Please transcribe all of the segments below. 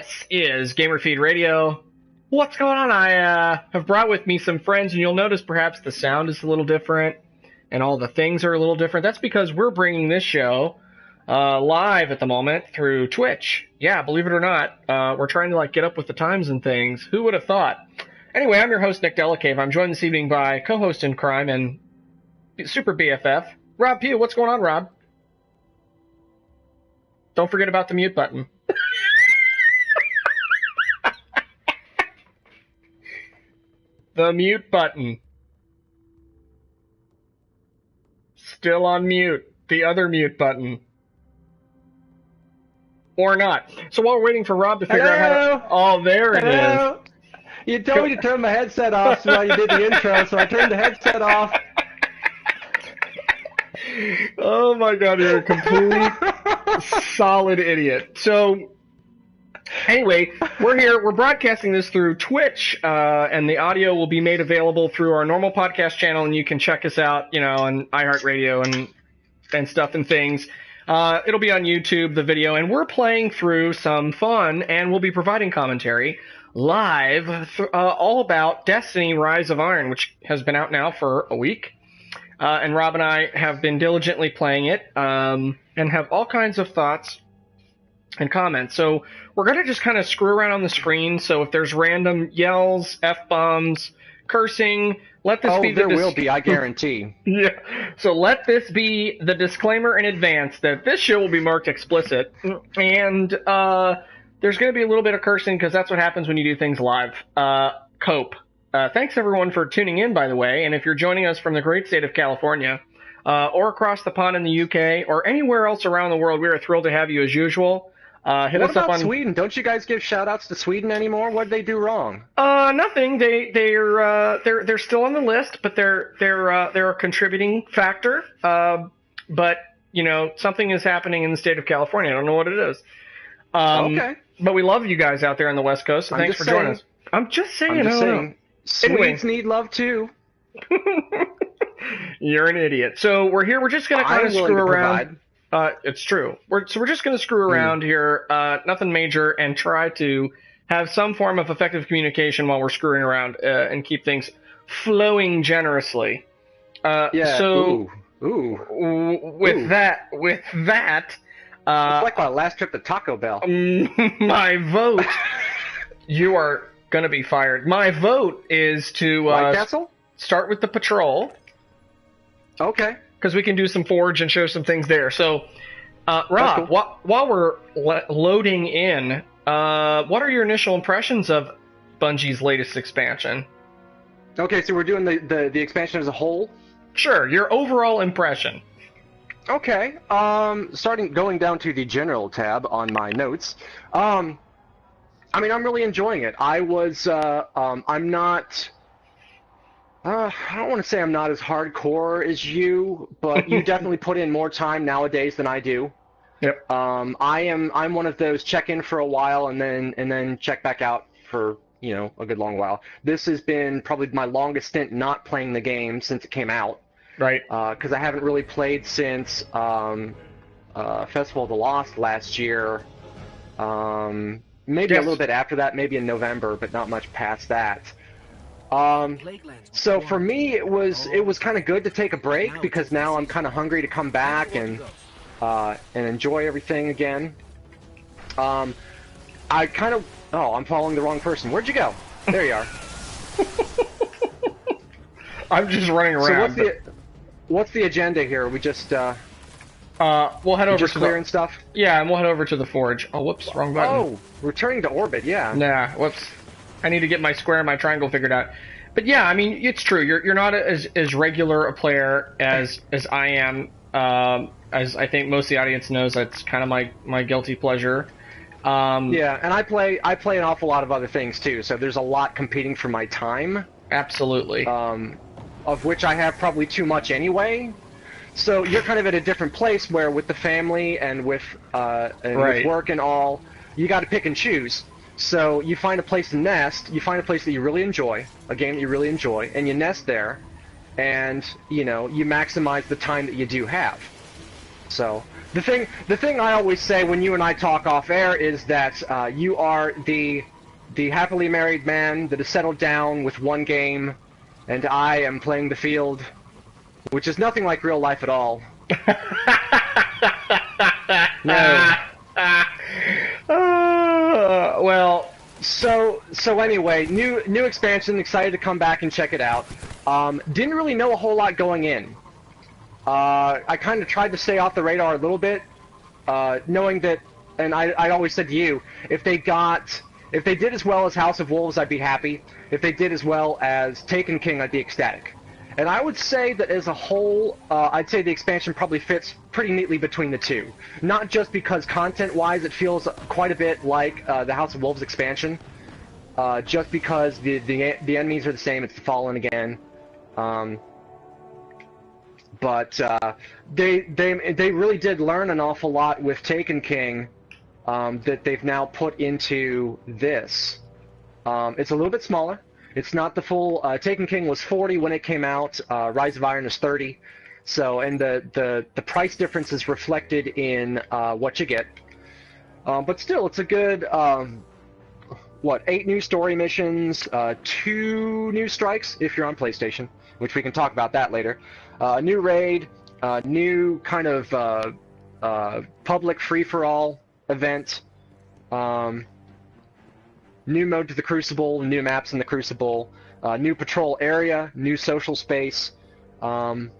This is GamerFeed Radio. What's going on? I have brought with me some friends, and you'll notice perhaps the sound is a little different, and all the things are a little different. That's because we're bringing this show live at the moment through Twitch. Yeah, believe it or not, we're trying to get up with the times and things. Who would have thought? Anyway, I'm your host, Nick Delacave. I'm joined this evening by co-host in crime and super BFF, Rob Pugh. What's going on, Rob? Don't forget about the mute button. The mute button. Still on mute. The other mute button. Or not. So while we're waiting for Rob to figure out how to... Oh, there it is. You told me to turn my headset off while you did the intro, so I turned the headset off. Oh my god, you're a complete solid idiot. So, anyway, we're here, we're broadcasting this through Twitch, and the audio will be made available through our normal podcast channel, and you can check us out, on iHeartRadio and stuff and things. It'll be on YouTube, the video, and we're playing through some fun, and we'll be providing commentary live, all about Destiny Rise of Iron, which has been out now for a week. And Rob and I have been diligently playing it, and have all kinds of thoughts and comments. So we're going to just kind of screw around on the screen. So if there's random yells, F-bombs, cursing, let this be there will be, I guarantee. Yeah. So let this be the disclaimer in advance that this show will be marked explicit. And there's going to be a little bit of cursing because that's what happens when you do things live. Cope. Thanks, everyone, for tuning in, by the way. And if you're joining us from the great state of California, or across the pond in the UK, or anywhere else around the world, we are thrilled to have you as usual. Hit us up on Sweden. Don't you guys give shout-outs to Sweden anymore? What did they do wrong? Nothing. They're still on the list, but they're a contributing factor. But something is happening in the state of California. I don't know what it is. Okay. But we love you guys out there on the West Coast, so thanks for joining us. I'm just saying. Swedes need love too. You're an idiot. So we're here. We're just going to kind of screw around. It's true. We're just going to screw around here. Nothing major, and try to have some form of effective communication while we're screwing around, and keep things flowing generously. Yeah. So with that. It's like my last trip to Taco Bell. My vote. You are going to be fired. My vote is to start with the patrol. Okay. Because we can do some forge and show some things there. So, Rob, cool. while we're loading in, what are your initial impressions of Bungie's latest expansion? Okay, so we're doing the expansion as a whole? Sure, your overall impression. Okay. Going down to the general tab on my notes. I'm really enjoying it. I don't want to say I'm not as hardcore as you, but you definitely put in more time nowadays than I do. Yep. I'm one of those check in for a while and then check back out for a good long while. This has been probably my longest stint not playing the game since it came out. Right. Because I haven't really played since Festival of the Lost last year. Maybe a little bit after that, maybe in November, but not much past that. So for me, it was kind of good to take a break because now I'm kind of hungry to come back and enjoy everything again. I'm following the wrong person. Where'd you go? There you are. I'm just running around. So what's the agenda here? We just we'll head over just to clearing stuff. Yeah, and we'll head over to the forge. Oh, whoops, wrong button. Oh, returning to orbit. Yeah. Nah, whoops. I need to get my square and my triangle figured out. But yeah, it's true. You're not as regular a player as I am. As I think most of the audience knows, that's kind of my guilty pleasure. Yeah, and I play an awful lot of other things too. So there's a lot competing for my time. Absolutely. Of which I have probably too much anyway. So you're kind of at a different place where with the family and with with work and all, you got to pick and choose. So you find a place to nest, you find a place that you really enjoy, a game that you really enjoy, and you nest there, and, you maximize the time that you do have. So the thing I always say when you and I talk off air is that you are the happily married man that has settled down with one game, and I am playing the field, which is nothing like real life at all. No. Well, so anyway, new expansion. Excited to come back and check it out. Didn't really know a whole lot going in. I kind of tried to stay off the radar a little bit, knowing that, and I always said to you, if they did as well as House of Wolves, I'd be happy. If they did as well as Taken King, I'd be ecstatic. And I would say that as a whole, I'd say the expansion probably fits pretty neatly between the two. Not just because content-wise it feels quite a bit like the House of Wolves expansion, just because the enemies are the same, it's the Fallen again. But they really did learn an awful lot with Taken King that they've now put into this. It's a little bit smaller. It's not the full. Taken King was 40 when it came out. Rise of Iron is 30. So, and the price difference is reflected in what you get. But still, it's a good. 8 new story missions, 2 new strikes if you're on PlayStation, which we can talk about that later. New raid, new kind of public free-for-all event. New mode to the Crucible, new maps in the Crucible, new patrol area, new social space, and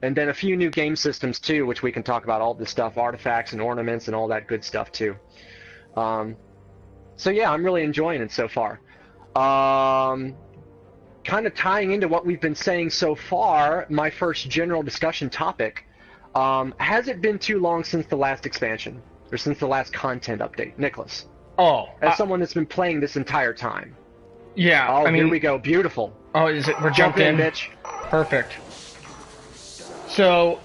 then a few new game systems too, which we can talk about all this stuff, artifacts and ornaments and all that good stuff too. So yeah, I'm really enjoying it so far. Kind of tying into what we've been saying so far, my first general discussion topic, has it been too long since the last expansion, or since the last content update? Nicholas? Oh, as someone that's been playing this entire time. Yeah, oh, I mean, here we go. Beautiful. Oh, is it? We're Jump jumping in, bitch. Perfect. So,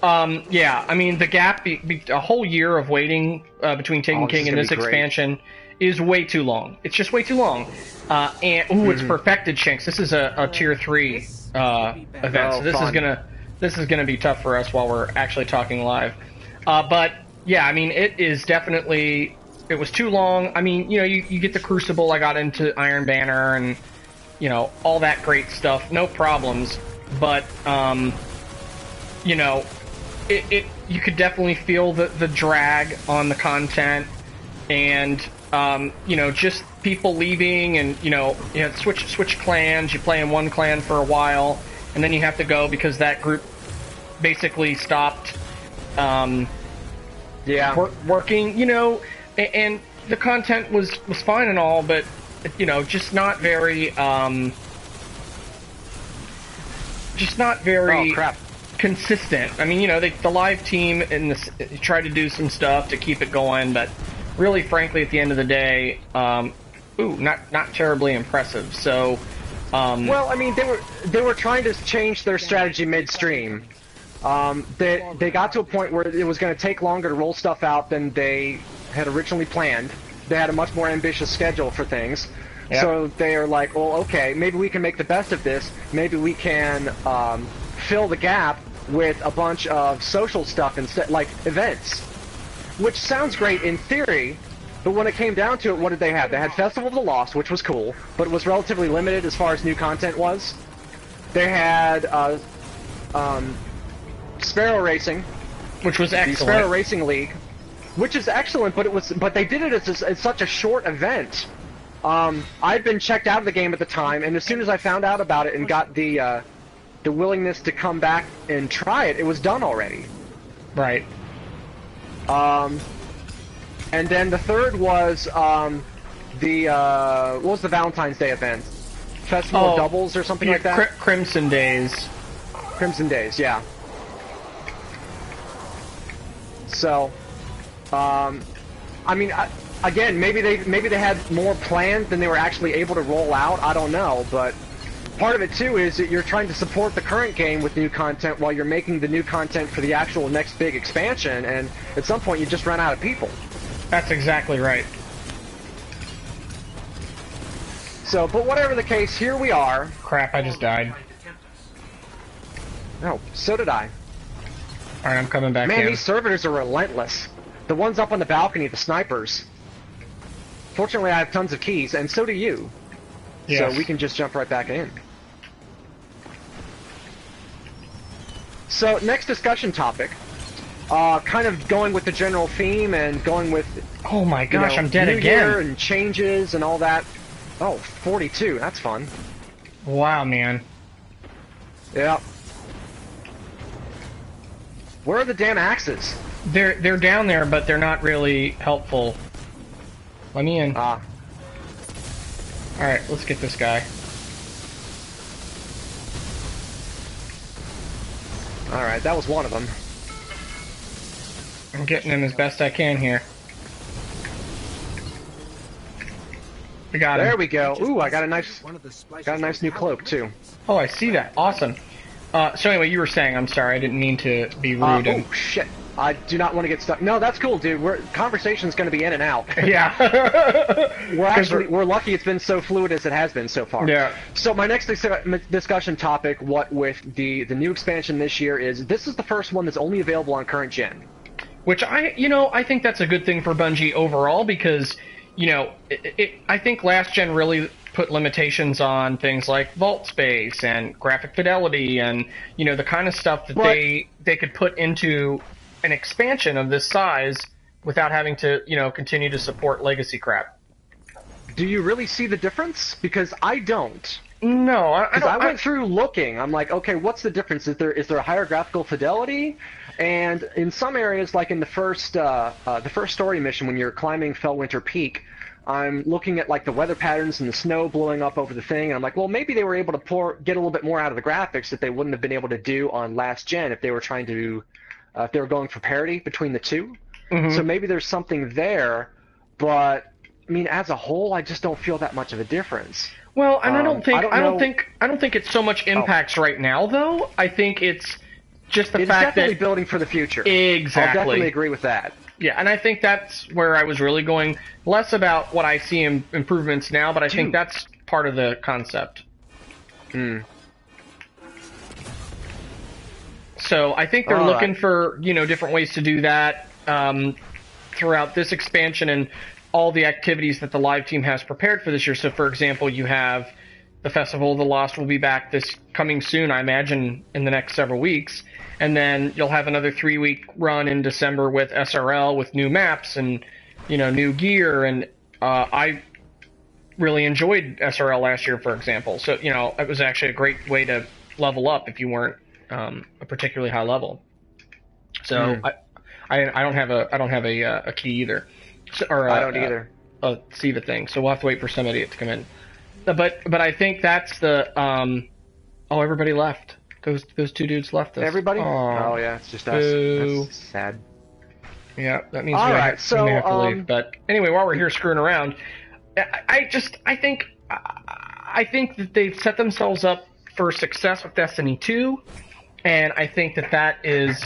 yeah, I mean, the gap, a whole year of waiting between Taken King and this expansion is way too long. It's just way too long. It's perfected, Shanks. This is a tier 3 event, so this is gonna be tough for us while we're actually talking live. But yeah, I mean, it is definitely. It was too long. I mean, you get the Crucible. I got into Iron Banner and, all that great stuff. No problems. But, you could definitely feel the drag on the content and, just people leaving and, switch clans. You play in one clan for a while and then you have to go because that group basically stopped, working, and the content was fine and all, but just not very consistent. I mean, the live team and tried to do some stuff to keep it going, but really, frankly, at the end of the day, not terribly impressive. So, well, I mean, they were trying to change their strategy midstream. They got to a point where it was going to take longer to roll stuff out than they had originally planned. They had a much more ambitious schedule for things. Yep. So they are like, well, okay, maybe we can make the best of this. Maybe we can fill the gap with a bunch of social stuff instead, like events. Which sounds great in theory, but when it came down to it, what did they have? They had Festival of the Lost, which was cool, but it was relatively limited as far as new content was. They had Sparrow Racing, which was excellent. The Sparrow Racing League, which is excellent, but they did it as such a short event. I'd been checked out of the game at the time, and as soon as I found out about it and got the willingness to come back and try it, it was done already. Right. And then the third was what was the Valentine's Day event? Festival of Doubles or something like that? Crimson Days. Crimson Days, yeah. So, I mean, again, maybe they had more planned than they were actually able to roll out. I don't know, but part of it too is that you're trying to support the current game with new content while you're making the new content for the actual next big expansion, and at some point you just run out of people. That's exactly right. So, but whatever the case, here we are. Crap, I just died. No, so did I. Alright, I'm coming back in. Man, these servitors are relentless. The ones up on the balcony, the snipers. Fortunately, I have tons of keys, and so do you. Yes. So we can just jump right back in. So, next discussion topic. Kind of going with the general theme and going with... Oh my gosh, I'm dead New again. Year and changes and all that. Oh, 42, that's fun. Wow, man. Yeah. Where are the damn axes? They're down there, but they're not really helpful. Let me in. Ah. Alright, let's get this guy. Alright, that was one of them. I'm getting him as best I can here. We got him. There we go. Ooh, I got a nice new cloak too. Oh, I see that. Awesome. So anyway, you were saying, I'm sorry, I didn't mean to be rude. Oh shit. I do not want to get stuck. No, that's cool, dude. Conversation's going to be in and out. Yeah. we're lucky it's been so fluid as it has been so far. Yeah. So my next discussion topic, what with the new expansion this year, is this is the first one that's only available on current gen. Which I think that's a good thing for Bungie overall because, I think last gen really put limitations on things like vault space and graphic fidelity and, the kind of stuff that they could put into an expansion of this size without having to, continue to support legacy crap. Do you really see the difference? Because I don't. No, I went through looking. I'm like, okay, what's the difference? Is there a higher graphical fidelity? And in some areas, like in the first story mission when you're climbing Fellwinter Peak, I'm looking at like the weather patterns and the snow blowing up over the thing, and I'm like, well, maybe they were able to get a little bit more out of the graphics that they wouldn't have been able to do on last gen if they were trying to. If they were going for parity between the two. Mm-hmm. So maybe there's something there, but I mean, as a whole, I just don't feel that much of a difference. Well, and I don't think it's so much impacts right now, though. I think it's just the fact that it's definitely building for the future. Exactly. I'll definitely agree with that. Yeah, and I think that's where I was really going, less about what I see in improvements now, but I think that's part of the concept. Hmm. So I think they're looking for, different ways to do that throughout this expansion and all the activities that the live team has prepared for this year. So, for example, you have the Festival of the Lost will be back this coming soon, I imagine, in the next several weeks. And then you'll have another 3-week run in December with SRL with new maps and, new gear. And I really enjoyed SRL last year, for example. So, it was actually a great way to level up if you weren't a particularly high level. So I don't have a key either. I don't either. A SIVA thing. So we'll have to wait for some idiot to come in. But I think that's the everybody left. Those two dudes left us. Everybody? Oh yeah, it's just us. Boo. That's sad. Yeah, that means we have to leave. But anyway, while we're here screwing around, I think that they've set themselves up for success with Destiny 2. And I think that is,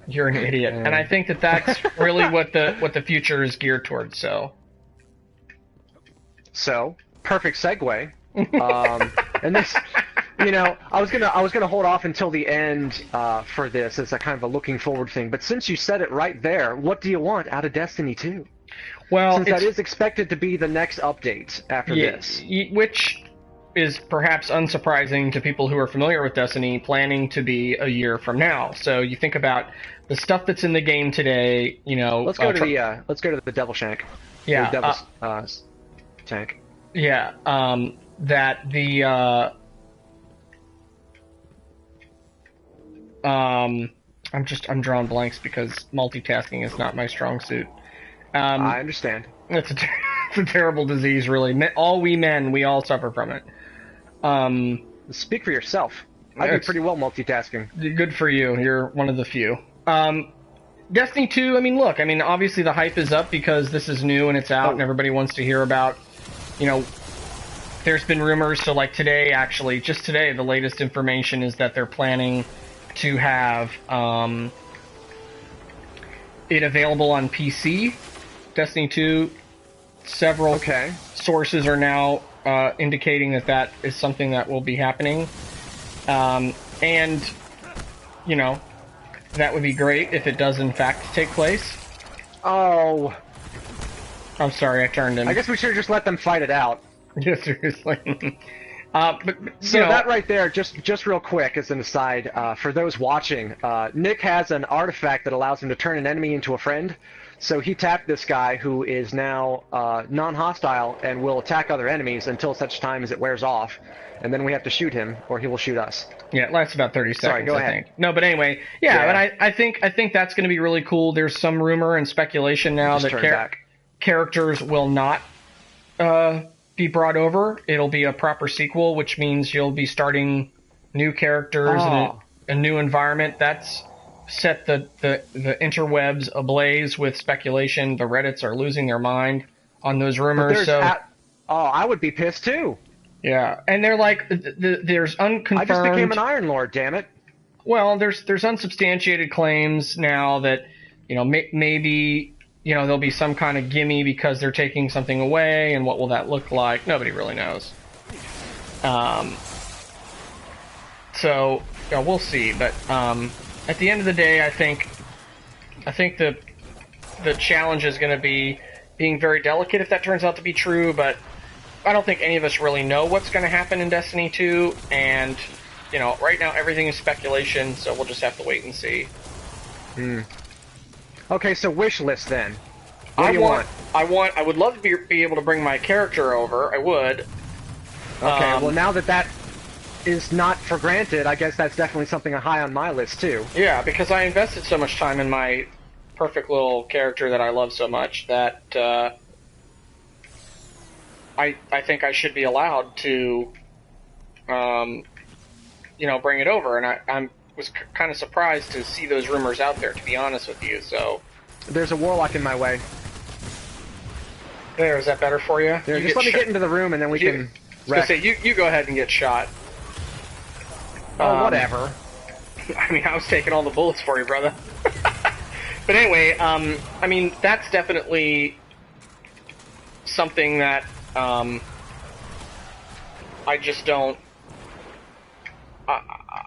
you're an idiot. And I think that's really what the future is geared towards. So perfect segue. And this, I was gonna hold off until the end for this as a kind of a looking forward thing. But since you said it right there, what do you want out of Destiny 2? Well, since that is expected to be the next update after this, which is perhaps unsurprising to people who are familiar with Destiny, planning to be a year from now. So you think about the stuff that's in the game today. Let's go to the Devil Shank. Yeah, the Devil's tank. Yeah, that the I'm drawing blanks because multitasking is not my strong suit. I understand. It's a terrible disease, really. All we men, we all suffer from it. Speak for yourself. I do pretty well multitasking. Good for you. You're one of the few. Destiny 2, obviously the hype is up because this is new and it's out and everybody wants to hear about, there's been rumors. So like today, actually, just today, the latest information is that they're planning to have it available on PC. Destiny 2, several sources are now indicating that is something that will be happening. And, That would be great if it does in fact take place. Oh. I'm sorry, I turned him. I guess we should have just let them fight it out. Yeah, seriously. So that right there, just real quick as an aside, for those watching, Nick has an artifact that allows him to turn an enemy into a friend. So he tapped this guy who is now non-hostile and will attack other enemies until such time as it wears off, and then we have to shoot him or he will shoot us. Yeah, it lasts about 30 seconds. Sorry, go ahead. I think. No, but anyway, yeah. But I think that's going to be really cool. There's some rumor and speculation now that characters will not be brought over. It'll be a proper sequel, which means you'll be starting new characters and a new environment. That's set the interwebs ablaze with speculation. The Reddits are losing their mind on those rumors. I would be pissed too. Yeah, and they're like, there's unconfirmed. I just became an Iron Lord, damn it. Well, there's unsubstantiated claims now that, maybe, there'll be some kind of gimme because they're taking something away, and what will that look like? Nobody really knows. So, we'll see. But at the end of the day, I think the challenge is going to be being very delicate if that turns out to be true, but I don't think any of us really know what's going to happen in Destiny 2, and, right now everything is speculation, so we'll just have to wait and see. Okay, so wish list then. What do you want? I would love to be able to bring my character over. I would. Okay, well now that is not for granted, I guess that's definitely something high on my list too. Yeah, because I invested so much time in my perfect little character that I love so much that I think I should be allowed to, bring it over, and I was kind of surprised to see those rumors out there, to be honest with you. So there's a warlock in my way. There, is that better for you? There, just let me get into the room, and then we can. I was gonna say, you go ahead and get shot. Oh, whatever. I mean, I was taking all the bullets for you, brother. But anyway, that's definitely something that I just don't.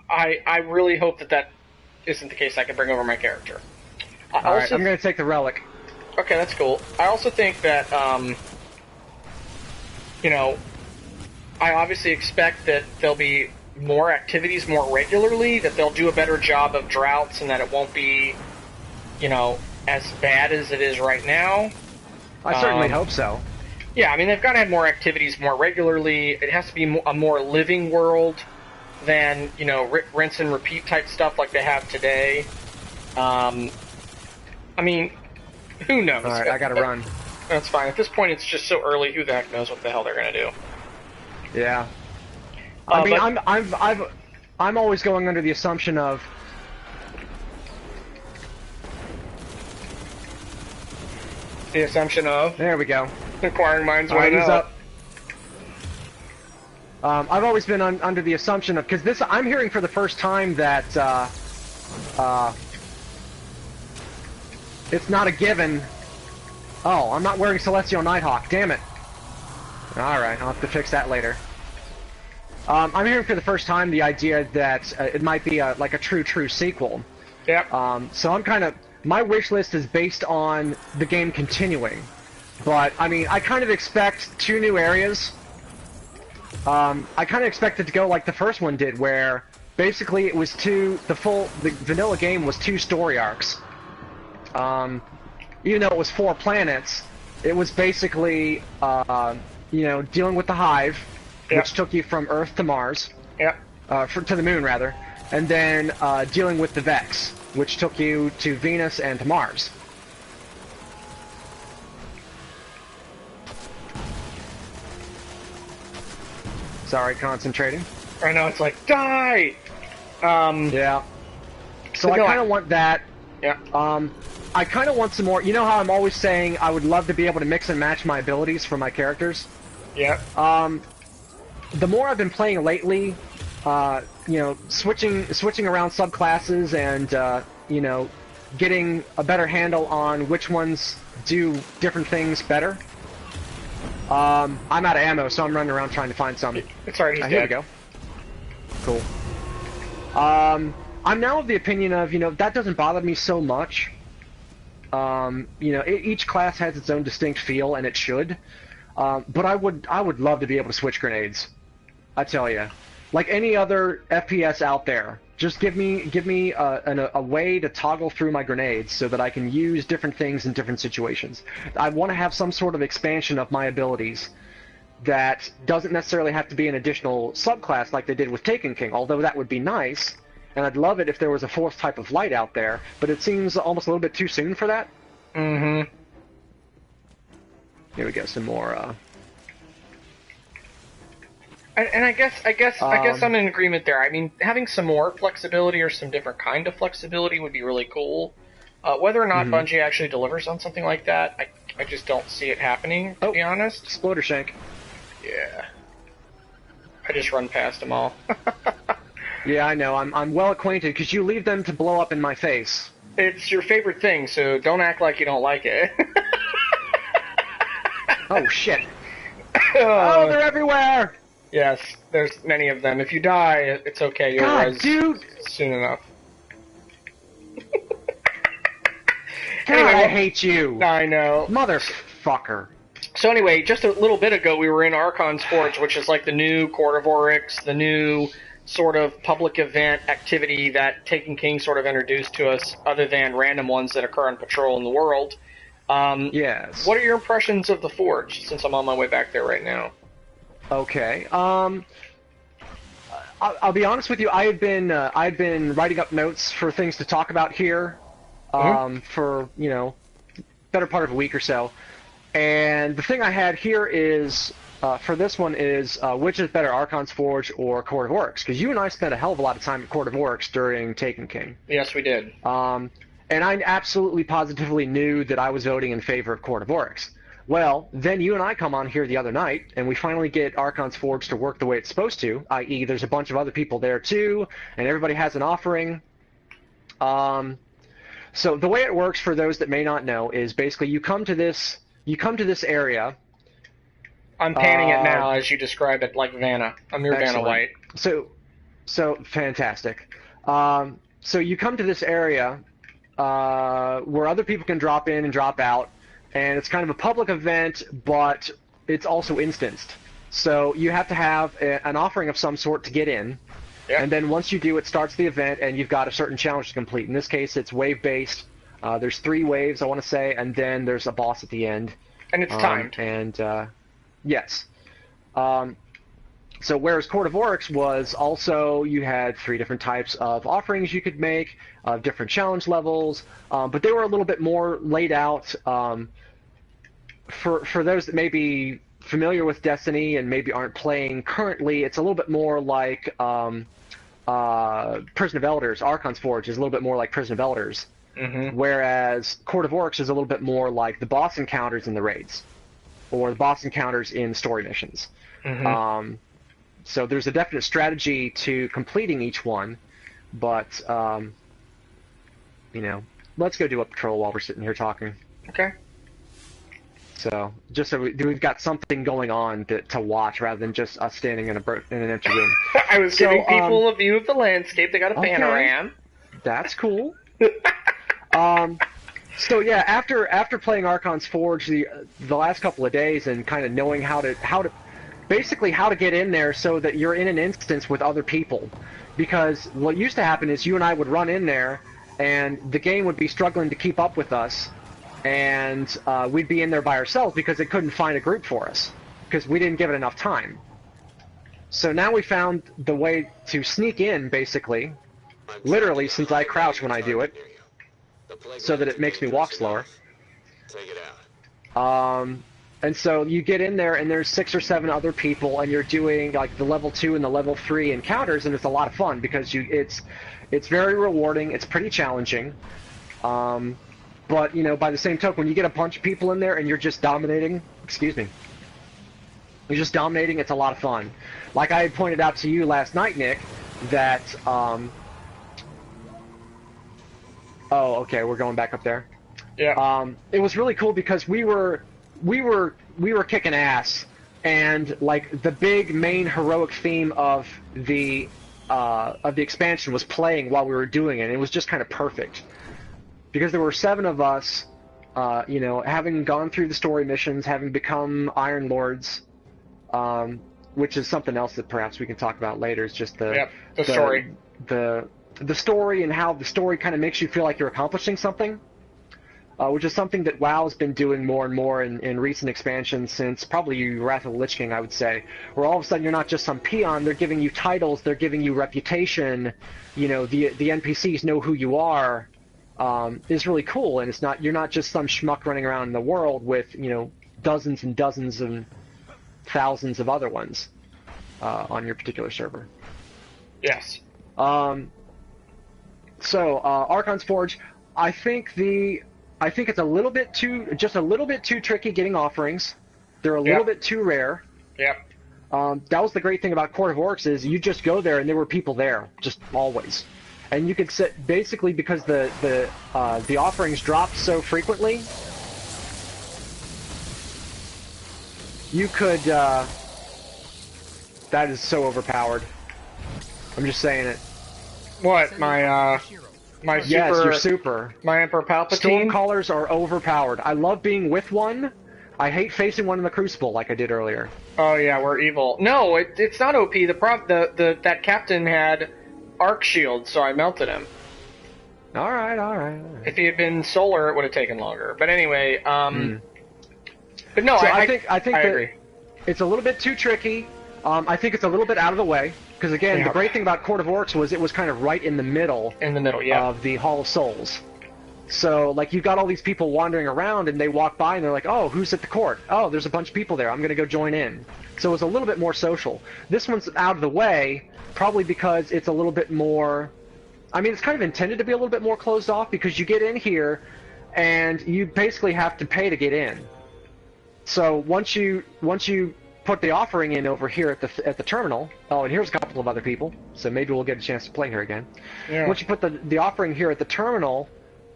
I really hope that isn't the case. I can bring over my character. Alright, I'm going to take the relic. Okay, that's cool. I also think that, I obviously expect that there'll be more activities more regularly, that they'll do a better job of droughts, and that it won't be, as bad as it is right now. I certainly hope so. Yeah, I mean, they've got to have more activities more regularly. It has to be a more living world than, rinse and repeat type stuff like they have today. I mean, who knows? Alright, I gotta run. That's fine. At this point, it's just so early, who the heck knows what the hell they're gonna do. Yeah. I'm always going under the assumption of... The assumption of? There we go. Inquiring minds want to know. Up. I've always been under the assumption of... Because I'm hearing for the first time that... it's not a given. Oh, I'm not wearing Celestial Nighthawk. Damn it. Alright, I'll have to fix that later. I'm hearing for the first time the idea that it might be like a true sequel. Yep. So I'm kind of... My wish list is based on the game continuing. But, I mean, I kind of expect 2 new areas. I kind of expect it to go like the first one did, where basically it was the vanilla game was 2 story arcs. Even though it was 4 planets, it was basically, dealing with the Hive, which took you from Earth to Mars. Yep. To the Moon, rather. And then, dealing with the Vex, which took you to Venus and to Mars. Sorry, concentrating. I know, it's like, die! Yeah. So I kind of want that. Yeah. I kind of want some more... You know how I'm always saying I would love to be able to mix and match my abilities for my characters? Yeah. The more I've been playing lately, switching around subclasses and, getting a better handle on which ones do different things better. I'm out of ammo, so I'm running around trying to find some. It's already Here we go. Cool. I'm now of the opinion of, that doesn't bother me so much. Each class has its own distinct feel, and it should. But I would love to be able to switch grenades. I tell you, like any other FPS out there, just give me a way to toggle through my grenades so that I can use different things in different situations. I want to have some sort of expansion of my abilities that doesn't necessarily have to be an additional subclass like they did with Taken King, although that would be nice. And I'd love it if there was a fourth type of light out there, but it seems almost a little bit too soon for that. Mm-hmm. Here we go, some more, And I guess I'm in agreement there. I mean, having some more flexibility or some different kind of flexibility would be really cool. Whether or not Bungie actually delivers on something like that, I just don't see it happening, to be honest. Exploder Shank. Yeah. I just run past them all. Yeah, I know. I'm well acquainted, because you leave them to blow up in my face. It's your favorite thing, so don't act like you don't like it. Oh, shit. Oh, they're everywhere! Yes, there's many of them. If you die, it's okay. You'll res soon enough. God, anyway, I hate you. I know. Motherfucker. So anyway, just a little bit ago, we were in Archon's Forge, which is like the new Court of Oryx, the new sort of public event activity that Taken King sort of introduced to us, other than random ones that occur on patrol in the world. Yes. What are your impressions of the Forge, since I'm on my way back there right now? Okay. I'll be honest with you. I had been writing up notes for things to talk about here, for better part of a week or so. And the thing I had here is, for this one is, which is better, Archon's Forge or Court of Oryx? Because you and I spent a hell of a lot of time at Court of Oryx during Taken King. Yes, we did. And I absolutely positively knew that I was voting in favor of Court of Oryx. Well, then you and I come on here the other night, and we finally get Archon's Forge to work the way it's supposed to, i.e. there's a bunch of other people there too, and everybody has an offering. So the way it works, for those that may not know, is basically you come to this area. I'm panning it now as you describe it, like Vanna. I'm your Vanna White. So fantastic. So you come to this area where other people can drop in and drop out. And it's kind of a public event, but it's also instanced. So you have to have an offering of some sort to get in. Yep. And then once you do, it starts the event, and you've got a certain challenge to complete. In this case, it's wave-based. There's 3 waves, I want to say, and then there's a boss at the end. And it's timed. Yes. So whereas Court of Oryx was also, you had 3 different types of offerings you could make, different challenge levels, but they were a little bit more laid out. For those that may be familiar with Destiny and maybe aren't playing currently, it's a little bit more like Prison of Elders. Archon's Forge is a little bit more like Prison of Elders, whereas Court of Oryx is a little bit more like the boss encounters in the raids, or the boss encounters in story missions. So there's a definite strategy to completing each one, but let's go do a patrol while we're sitting here talking. Okay. So, just so we've got something going on to watch, rather than just us standing in an empty room. I was giving people a view of the landscape. They got a panorama. That's cool. So yeah, after playing Archon's Forge the last couple of days and kind of knowing how to get in there so that you're in an instance with other people, because what used to happen is you and I would run in there and the game would be struggling to keep up with us. And we'd be in there by ourselves because it couldn't find a group for us, because we didn't give it enough time. So now we found the way to sneak in, basically, literally, since I crouch when I do it, so that it makes me walk slower. Take it out. And so you get in there, and there's 6 or 7 other people, and you're doing like the level 2 and the level 3 encounters, and it's a lot of fun because it's very rewarding. It's pretty challenging. But, by the same token, when you get a bunch of people in there and you're just dominating, you're just dominating, it's a lot of fun. Like I had pointed out to you last night, Nick, that, oh, okay, we're going back up there. Yeah. It was really cool because we were kicking ass, and, like, the big main heroic theme of the of the expansion was playing while we were doing it. And it was just kind of perfect because there were 7 of us, having gone through the story missions, having become Iron Lords, which is something else that perhaps we can talk about later. Is just the story, the story, and how the story kind of makes you feel like you're accomplishing something. Which is something that WoW's been doing more and more in recent expansions since probably Wrath of the Lich King, I would say, where all of a sudden you're not just some peon, they're giving you titles, they're giving you reputation, the NPCs know who you are, is really cool, and you're not just some schmuck running around in the world with, dozens and dozens and thousands of other ones on your particular server. Yes. So, Archon's Forge, I think it's a little bit too tricky getting offerings. They're a little bit too rare. Yep. That was the great thing about Court of Orcs is you just go there and there were people there, just always. And you could sit basically because the offerings dropped so frequently. You could. That is so overpowered. I'm just saying it. What my super? Yes, your super. My Emperor Palpatine? Stormcallers are overpowered. I love being with one. I hate facing one in the Crucible like I did earlier. Oh yeah, we're evil. No, it's not OP. That captain had arc shield, so I melted him. All right. If he had been solar, it would have taken longer. But anyway, but no, so I think I agree. It's a little bit too tricky. I think it's a little bit out of the way. Because again, the great thing about Court of Orcs was it was kind of right in the middle. Of the Hall of Souls. So, like, you've got all these people wandering around, and they walk by, and they're like, oh, who's at the court? Oh, there's a bunch of people there. I'm going to go join in. So it was a little bit more social. This one's out of the way, probably because it's a little bit more... I mean, it's kind of intended to be a little bit more closed off, because you get in here, and you basically have to pay to get in. So once you put the offering in over here at the terminal. Oh, and here's a couple of other people, so maybe we'll get a chance to play here again. Yeah. Once you put the offering here at the terminal,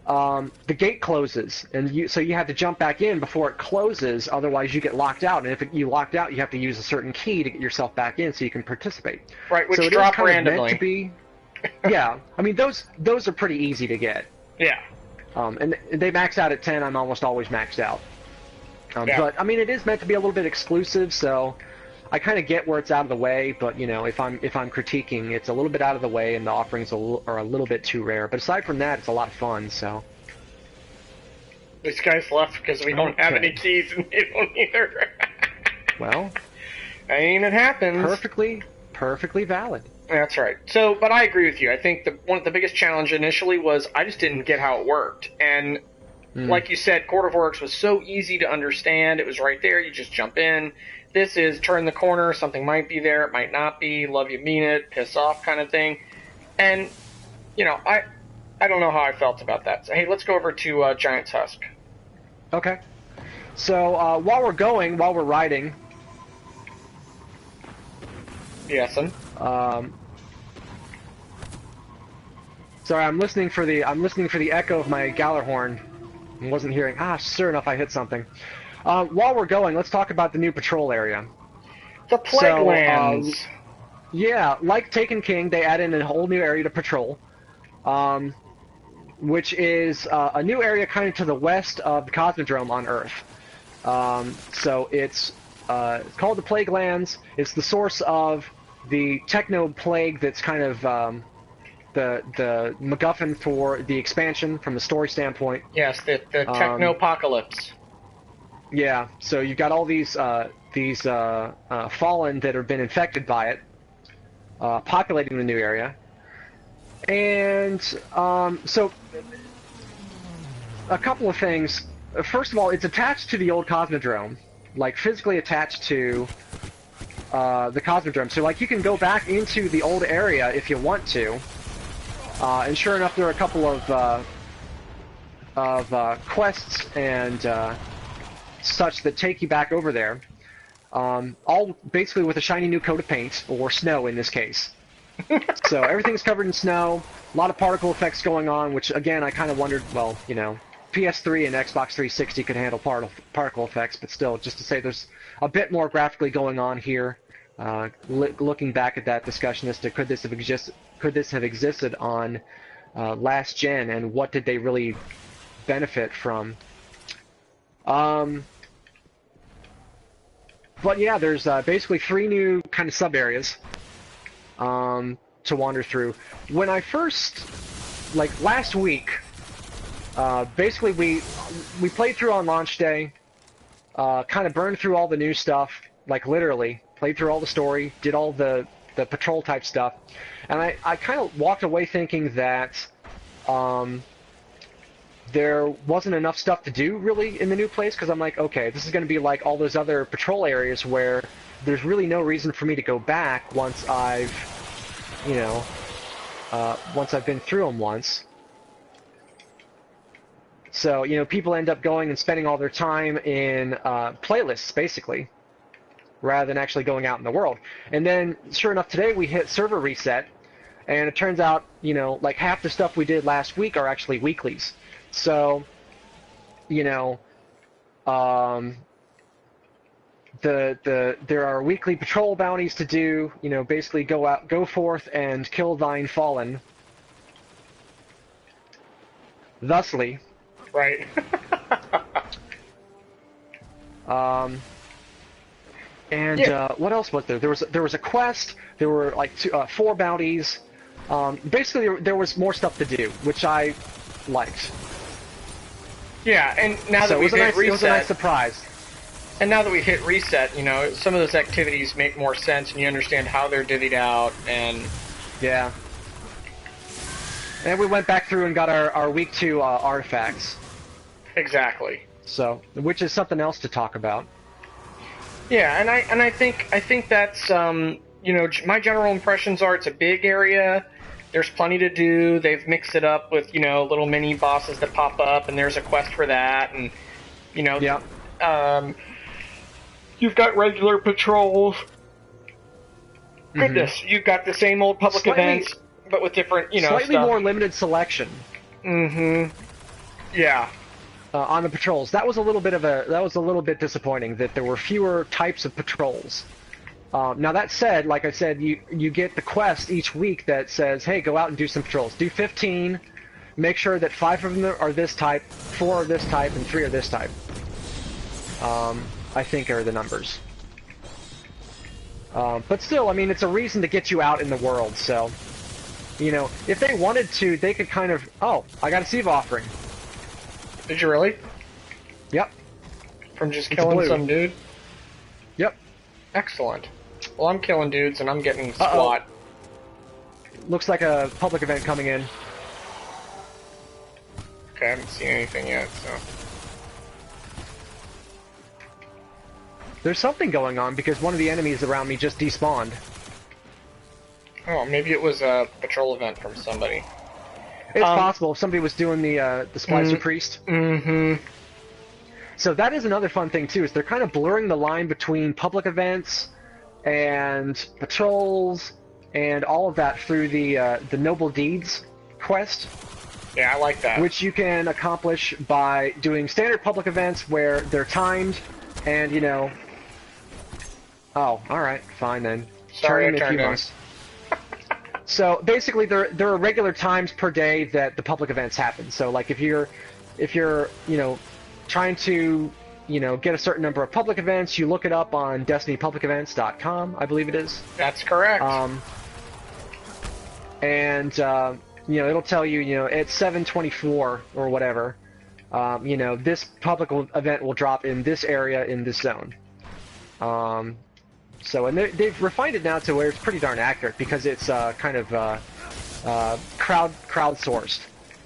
the gate closes, and so you have to jump back in before it closes. Otherwise, you get locked out, and if you locked out, you have to use a certain key to get yourself back in so you can participate. Right, which so drop randomly. Meant to be, yeah, I mean those are pretty easy to get. Yeah. And they max out at 10. I'm almost always maxed out. But I mean, it is meant to be a little bit exclusive, so I kind of get where it's out of the way. But if I'm critiquing, it's a little bit out of the way, and the offerings are a little bit too rare. But aside from that, it's a lot of fun. So these guys left because we don't have any keys, and they don't either. Well, I mean, it happens. Perfectly valid. That's right. So, but I agree with you. I think one of the biggest challenge initially was I just didn't get how it worked, and. Like you said, Court of Orcs was so easy to understand. It was right there. You just jump in. This is turn the corner. Something might be there. It might not be. Love you, mean it. Piss off kind of thing. And, I don't know how I felt about that. So, hey, let's go over to Giant's Husk. Okay. So, while we're riding... Yes'm. Sorry, I'm listening for the echo of my Gallarhorn. I wasn't hearing. Sure enough, I hit something. While we're going, let's talk about the new patrol area. The Plague Lands. Yeah, like Taken King, they add in a whole new area to patrol, which is a new area kind of to the west of the Cosmodrome on Earth. So it's called the Plague Lands. It's the source of the techno plague that's kind of the MacGuffin for the expansion from the story standpoint. Yes, the technopocalypse. Yeah, so you've got all these fallen that have been infected by it, populating the new area, and so a couple of things. First of all, it's attached to the old Cosmodrome, like physically attached to the Cosmodrome. So like you can go back into the old area if you want to. And sure enough, there are a couple of quests and such that take you back over there, all basically with a shiny new coat of paint, or snow in this case. So everything's covered in snow, a lot of particle effects going on, which again, I kind of wondered, well, PS3 and Xbox 360 could handle particle effects, but still, just to say there's a bit more graphically going on here looking back at that discussion as to could this have existed on last gen, and what did they really benefit from? But yeah, there's basically 3 new kind of sub areas to wander through. When I first, like last week, basically we played through on launch day, kind of burned through all the new stuff, like literally played through all the story, did all the patrol type stuff, and I kind of walked away thinking that there wasn't enough stuff to do really in the new place, because I'm like, okay, this is going to be like all those other patrol areas where there's really no reason for me to go back once I've, you know, once I've been through them once. So, you know, people end up going and spending all their time in playlists, basically, rather than actually going out in the world. And then, sure enough, today we hit server reset, and it turns out, you know, like half the stuff we did last week are actually weeklies. So, you know, there are weekly patrol bounties to do. You know, basically go forth and kill thine fallen. Thusly. Right. What else was there? There was a quest. There were like 4 bounties. Basically, there was more stuff to do, which I liked. Yeah, and now that we've hit reset, it was a nice surprise. And now that we hit reset, you know, some of those activities make more sense, and you understand how they're divvied out, and yeah. And we went back through and got our week 2 artifacts. Exactly. So, which is something else to talk about. Yeah, and I think that's you know, my general impressions are it's a big area. There's plenty to do. They've mixed it up with, you know, little mini bosses that pop up, and there's a quest for that, and you know, yeah. You've got regular patrols. Goodness, you've got the same old public events, but with different, you know, slightly stuff. more limited selection. Mm-hmm. Yeah. On the patrols, that was a little bit disappointing that there were fewer types of patrols. Now that said, like I said, you get the quest each week that says, hey, go out and do some patrols. Do 15. Make sure that 5 of them are this type, 4 are this type, and 3 are this type. I think are the numbers. But still, I mean, it's a reason to get you out in the world. So, you know, if they wanted to, they could kind of, oh, I got a Sieve offering. Did you really? Yep. From just killing some dude? Yep. Excellent. Well, I'm killing dudes, and I'm getting squat. Looks like a public event coming in. Okay, I haven't seen anything yet, so... There's something going on, because one of the enemies around me just despawned. Oh, maybe it was a patrol event from somebody. It's possible. Somebody was doing the Splicer Priest. Mm-hmm. So that is another fun thing, too, is they're kind of blurring the line between public events and patrols and all of that through the Noble Deeds quest. Yeah, I like that. Which you can accomplish by doing standard public events where they're timed and, you know... Oh, alright, fine then. Sorry, Turn in if you must. So basically, there are regular times per day that the public events happen. So like if you're you know, trying to, you know, get a certain number of public events, you look it up on DestinyPublicEvents.com, I believe it is. That's correct. You know, it'll tell you, you know, at 7:24 or whatever, you know, this public event will drop in this area in this zone. So, and they've refined it now to where it's pretty darn accurate, because it's kind of crowdsourced.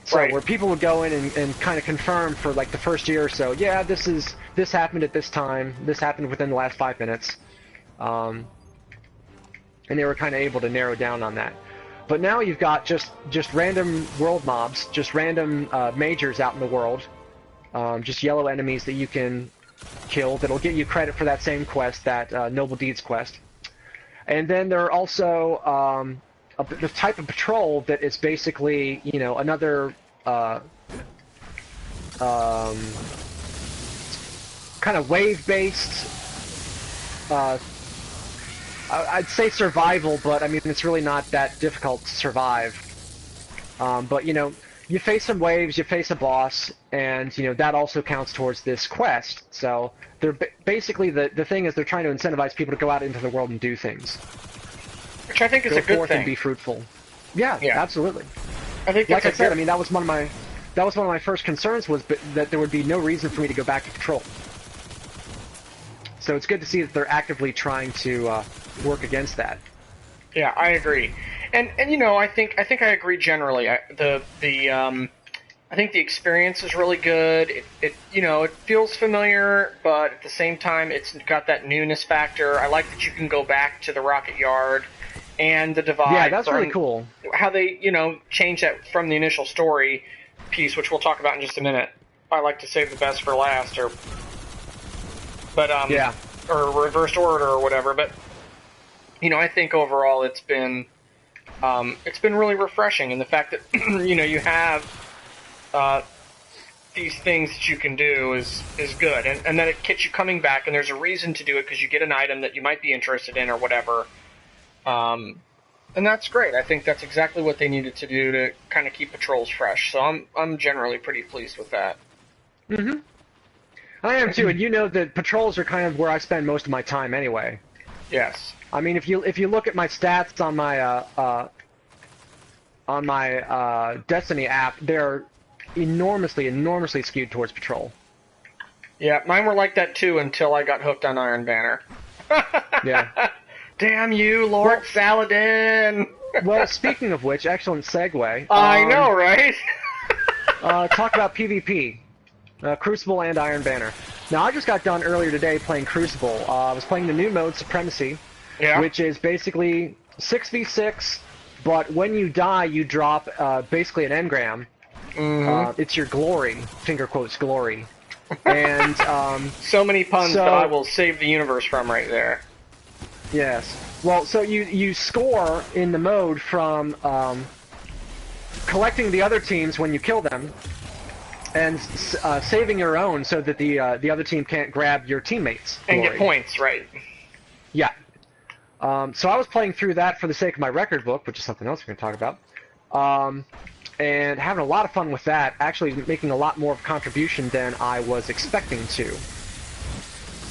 So right. Where people would go in and kind of confirm for like the first year or so, yeah, this happened at this time, this happened within the last 5 minutes, and they were kind of able to narrow down on that. But now you've got just random world mobs, just random majors out in the world, just yellow enemies that you can kill that'll get you credit for that same quest, that Noble Deeds quest. And then there are also the type of patrol that is basically, you know, another kind of wave-based, I I'd say survival, but I mean it's really not that difficult to survive. But you know, you face some waves, you face a boss, and you know that also counts towards this quest. So they're basically the thing is they're trying to incentivize people to go out into the world and do things. Which I think is go a good forth thing. And be fruitful. Yeah, absolutely. I think like I said, I mean that was one of my first concerns was that there would be no reason for me to go back to patrol. So it's good to see that they're actively trying to work against that. Yeah, I agree, and you know I think I agree generally. I think the experience is really good. It you know it feels familiar, but at the same time it's got that newness factor. I like that you can go back to the rocket yard and the divide. Yeah, that's really cool. How they change that from the initial story piece, which we'll talk about in just a minute. I like to save the best for last, or reversed order or whatever. But you know, I think overall it's been really refreshing, and the fact that you have these things that you can do is good, and that it gets you coming back, and there's a reason to do it because you get an item that you might be interested in or whatever. And that's great. I think that's exactly what they needed to do to kind of keep patrols fresh. So I'm generally pretty pleased with that. Mm-hmm. I am too, and you know that patrols are kind of where I spend most of my time anyway. Yes. I mean, if you look at my stats on my Destiny app, they're enormously skewed towards patrol. Yeah, mine were like that too until I got hooked on Iron Banner. Yeah. Damn you, Lord Saladin! Well, speaking of which, excellent segue. I know, right? Talk about PvP. Crucible and Iron Banner. Now, I just got done earlier today playing Crucible. I was playing the new mode, Supremacy, which is basically 6v6, but when you die, you drop basically an engram. Mm-hmm. It's your glory, finger quotes, glory. And so many puns that I will save the universe from right there. Yes. Well, so you score in the mode from collecting the other teams when you kill them, and saving your own so that the other team can't grab your teammates' and glory. Get points, right? Yeah. So I was playing through that for the sake of my record book, which is something else we're going to talk about, and having a lot of fun with that. Actually, making a lot more of a contribution than I was expecting to.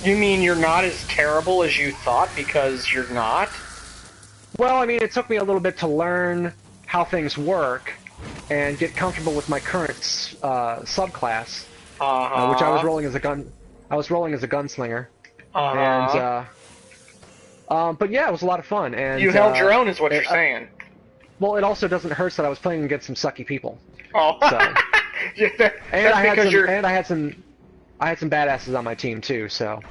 You mean you're not as terrible as you thought because you're not? Well, I mean, it took me a little bit to learn how things work and get comfortable with my current subclass, which I was rolling as a gun. I was rolling as a gunslinger, and but yeah, it was a lot of fun. And you held your own, is what you're saying. Well, it also doesn't hurt that I was playing against some sucky people. Oh, so. I had some badasses on my team too, so.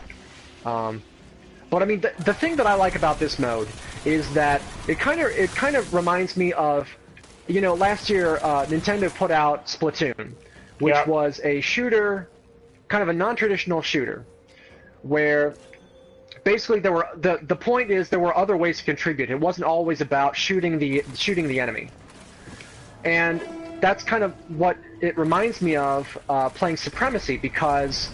But I mean, the thing that I like about this mode is that it kind of reminds me of, last year Nintendo put out Splatoon, which was a shooter, kind of a non-traditional shooter, where basically the point is there were other ways to contribute. It wasn't always about shooting the enemy, and that's kind of what it reminds me of playing Supremacy, because,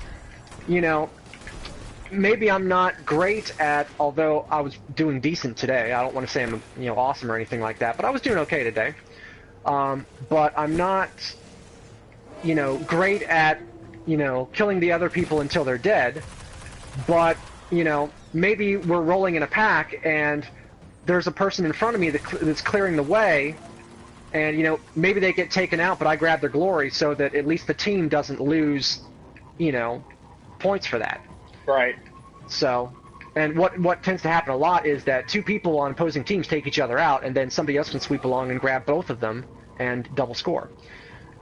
maybe I'm not great at, although I was doing decent today. I don't want to say I'm, awesome or anything like that, but I was doing okay today. But I'm not, great at, killing the other people until they're dead. But, maybe we're rolling in a pack and there's a person in front of me that's clearing the way, and, maybe they get taken out, but I grab their glory so that at least the team doesn't lose, points for that. Right. So, and what tends to happen a lot is that two people on opposing teams take each other out, and then somebody else can sweep along and grab both of them and double score.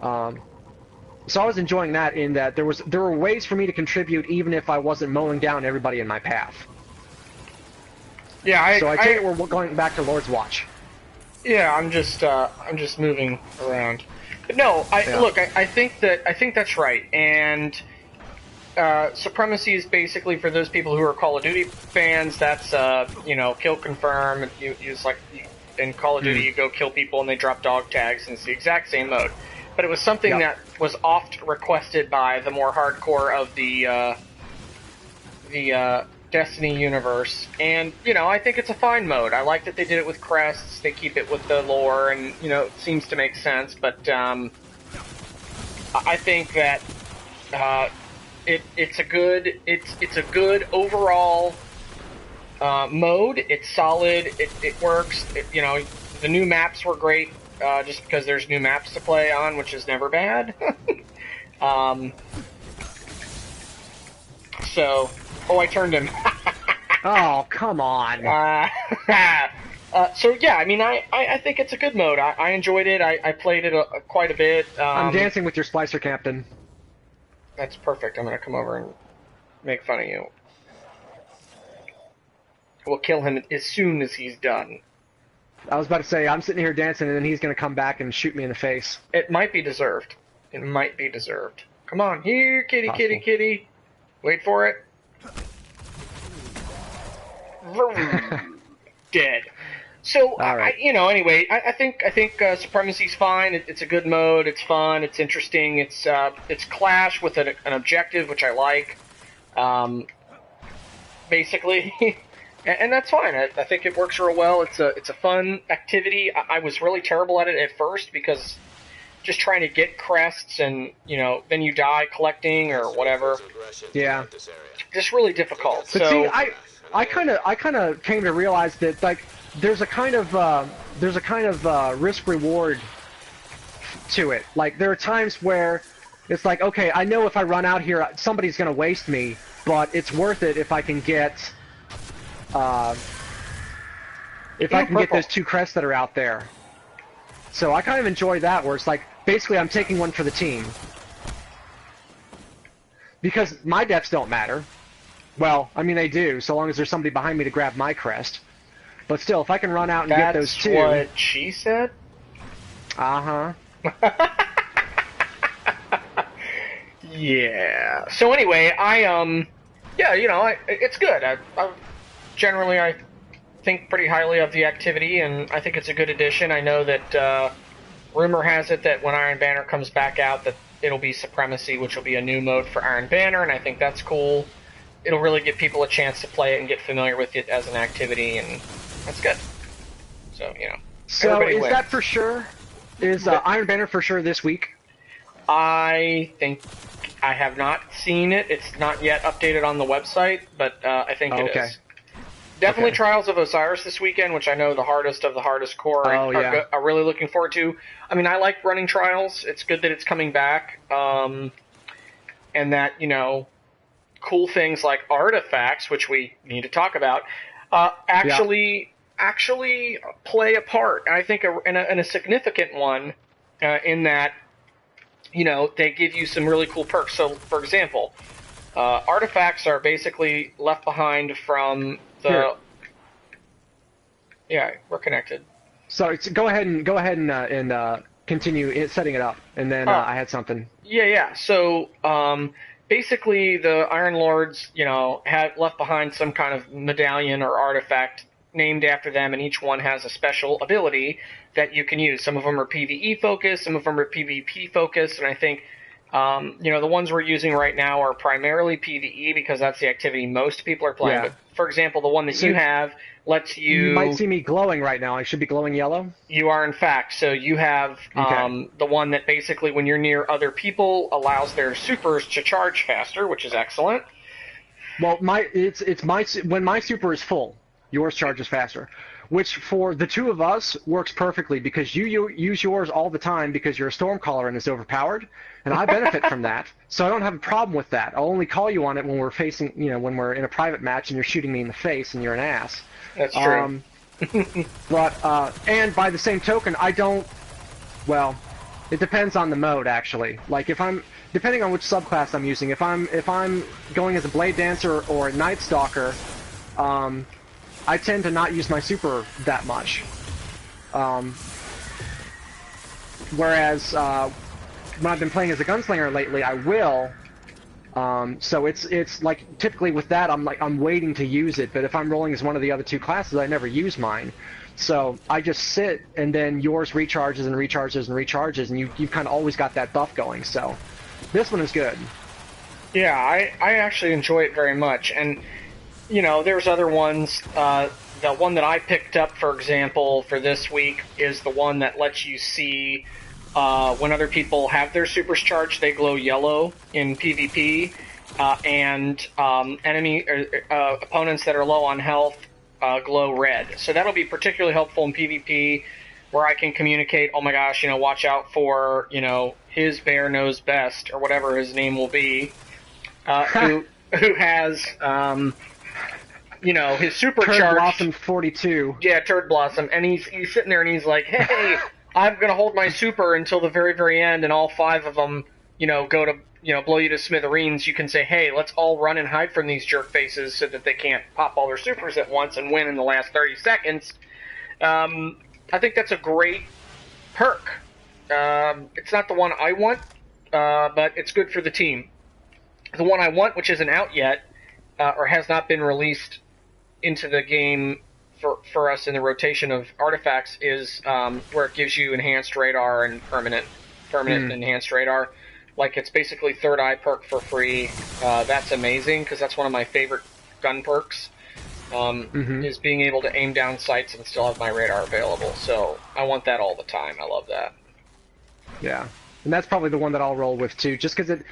So I was enjoying that, in that there were ways for me to contribute even if I wasn't mowing down everybody in my path. Yeah, I take it we're going back to Lord's Watch. Yeah, I'm just moving around. But no, look, I think that's right, and Supremacy is basically, for those people who are Call of Duty fans, that's kill confirm. In Call of Duty you go kill people and they drop dog tags, and it's the exact same mode. But it was something that was oft requested by the more hardcore of the Destiny universe, and I think it's a fine mode. I like that they did it with crests. They keep it with the lore, and it seems to make sense. But I think that it's a good overall mode. It's solid. It works. The new maps were great, just because there's new maps to play on, which is never bad. So, I turned him. Oh, come on. So yeah, I mean, I think it's a good mode. I enjoyed it. I played it quite a bit. I'm dancing with your splicer, Captain. That's perfect. I'm gonna come over and make fun of you. We'll kill him as soon as he's done. I was about to say, I'm sitting here dancing, and then he's gonna come back and shoot me in the face. It might be deserved. It might be deserved. Come on, here, kitty, kitty, kitty. Wait for it. Dead. So, right. Anyway, I think Supremacy's fine. It's a good mode. It's fun. It's interesting. It's Clash with an objective, which I like. Basically, and that's fine. I think it works real well. It's a fun activity. I was really terrible at it at first because just trying to get crests and then you die collecting or whatever. Yeah. Just really difficult. But see, I kind of came to realize that there's a kind of risk reward to it. Like there are times where it's like, okay, I know if I run out here, somebody's gonna waste me, but it's worth it if I can get get those 2 crests that are out there. So I kind of enjoy that, where it's like basically I'm taking one for the team because my deaths don't matter. Well, I mean they do, so long as there's somebody behind me to grab my crest. But still, if I can run out and get those 2... That's what she said? Uh-huh. Yeah. So anyway, it's good. I generally, I think pretty highly of the activity, and I think it's a good addition. I know that rumor has it that when Iron Banner comes back out, that it'll be Supremacy, which will be a new mode for Iron Banner, and I think that's cool. It'll really give people a chance to play it and get familiar with it as an activity, and that's good. So, So, is wins. That for sure? Is Iron Banner for sure this week? I think I have not seen it. It's not yet updated on the website, but I think it is. Definitely Trials of Osiris this weekend, which I know the hardest of the hardest core are really looking forward to. I mean, I like running Trials. It's good that it's coming back. And that, cool things like artifacts, which we need to talk about, actually play a part. And I think in a significant one, in that, they give you some really cool perks. So, for example, artifacts are basically left behind from the... Here. Yeah, we're connected. Sorry, go ahead and continue setting it up, and then I had something. Yeah. So, basically, the Iron Lords, had left behind some kind of medallion or artifact named after them, and each one has a special ability that you can use. Some of them are PvE focused, some of them are PvP focused, and I think, the ones we're using right now are primarily PvE because that's the activity most people are playing. Yeah. But, for example, the one that you have lets you... You might see me glowing right now. I should be glowing yellow? You are, in fact. So you have the one that basically, when you're near other people, allows their supers to charge faster, which is excellent. Well, when my super is full, yours charges faster, which for the two of us works perfectly because you use yours all the time because you're a Stormcaller and it's overpowered, and I benefit from that, so I don't have a problem with that. I'll only call you on it when we're facing, when we're in a private match and you're shooting me in the face and you're an ass. That's true. But and by the same token, I don't. Well, it depends on the mode actually. Like depending on which subclass I'm using. If I'm going as a Blade Dancer or a Night Stalker, I tend to not use my super that much. Whereas when I've been playing as a Gunslinger lately, I will. So it's like typically with that I'm waiting to use it, but if I'm rolling as one of the other two classes, I never use mine. So I just sit and then yours recharges and recharges and recharges, and you've kind of always got that buff going. So this one is good. Yeah, I actually enjoy it very much, and there's other ones. The one that I picked up, for example, for this week is the one that lets you see when other people have their supers charged, they glow yellow in PvP, and enemy opponents that are low on health glow red. So that'll be particularly helpful in PvP, where I can communicate, oh my gosh, watch out for, his bear knows best, or whatever his name will be, who has, his supercharged... Turd Blossom 42. Yeah, Turd Blossom, and he's sitting there and he's like, hey, I'm going to hold my super until the very, very end, and all 5 of them, go to, blow you to smithereens. You can say, hey, let's all run and hide from these jerk faces so that they can't pop all their supers at once and win in the last 30 seconds. I think that's a great perk. It's not the one I want, but it's good for the team. The one I want, which isn't out yet, or has not been released into the game for us in the rotation of artifacts, is where it gives you enhanced radar and permanent enhanced radar. Like, it's basically third eye perk for free. That's amazing, because that's one of my favorite gun perks, is being able to aim down sights and still have my radar available. So I want that all the time. I love that. Yeah, and that's probably the one that I'll roll with too, just because it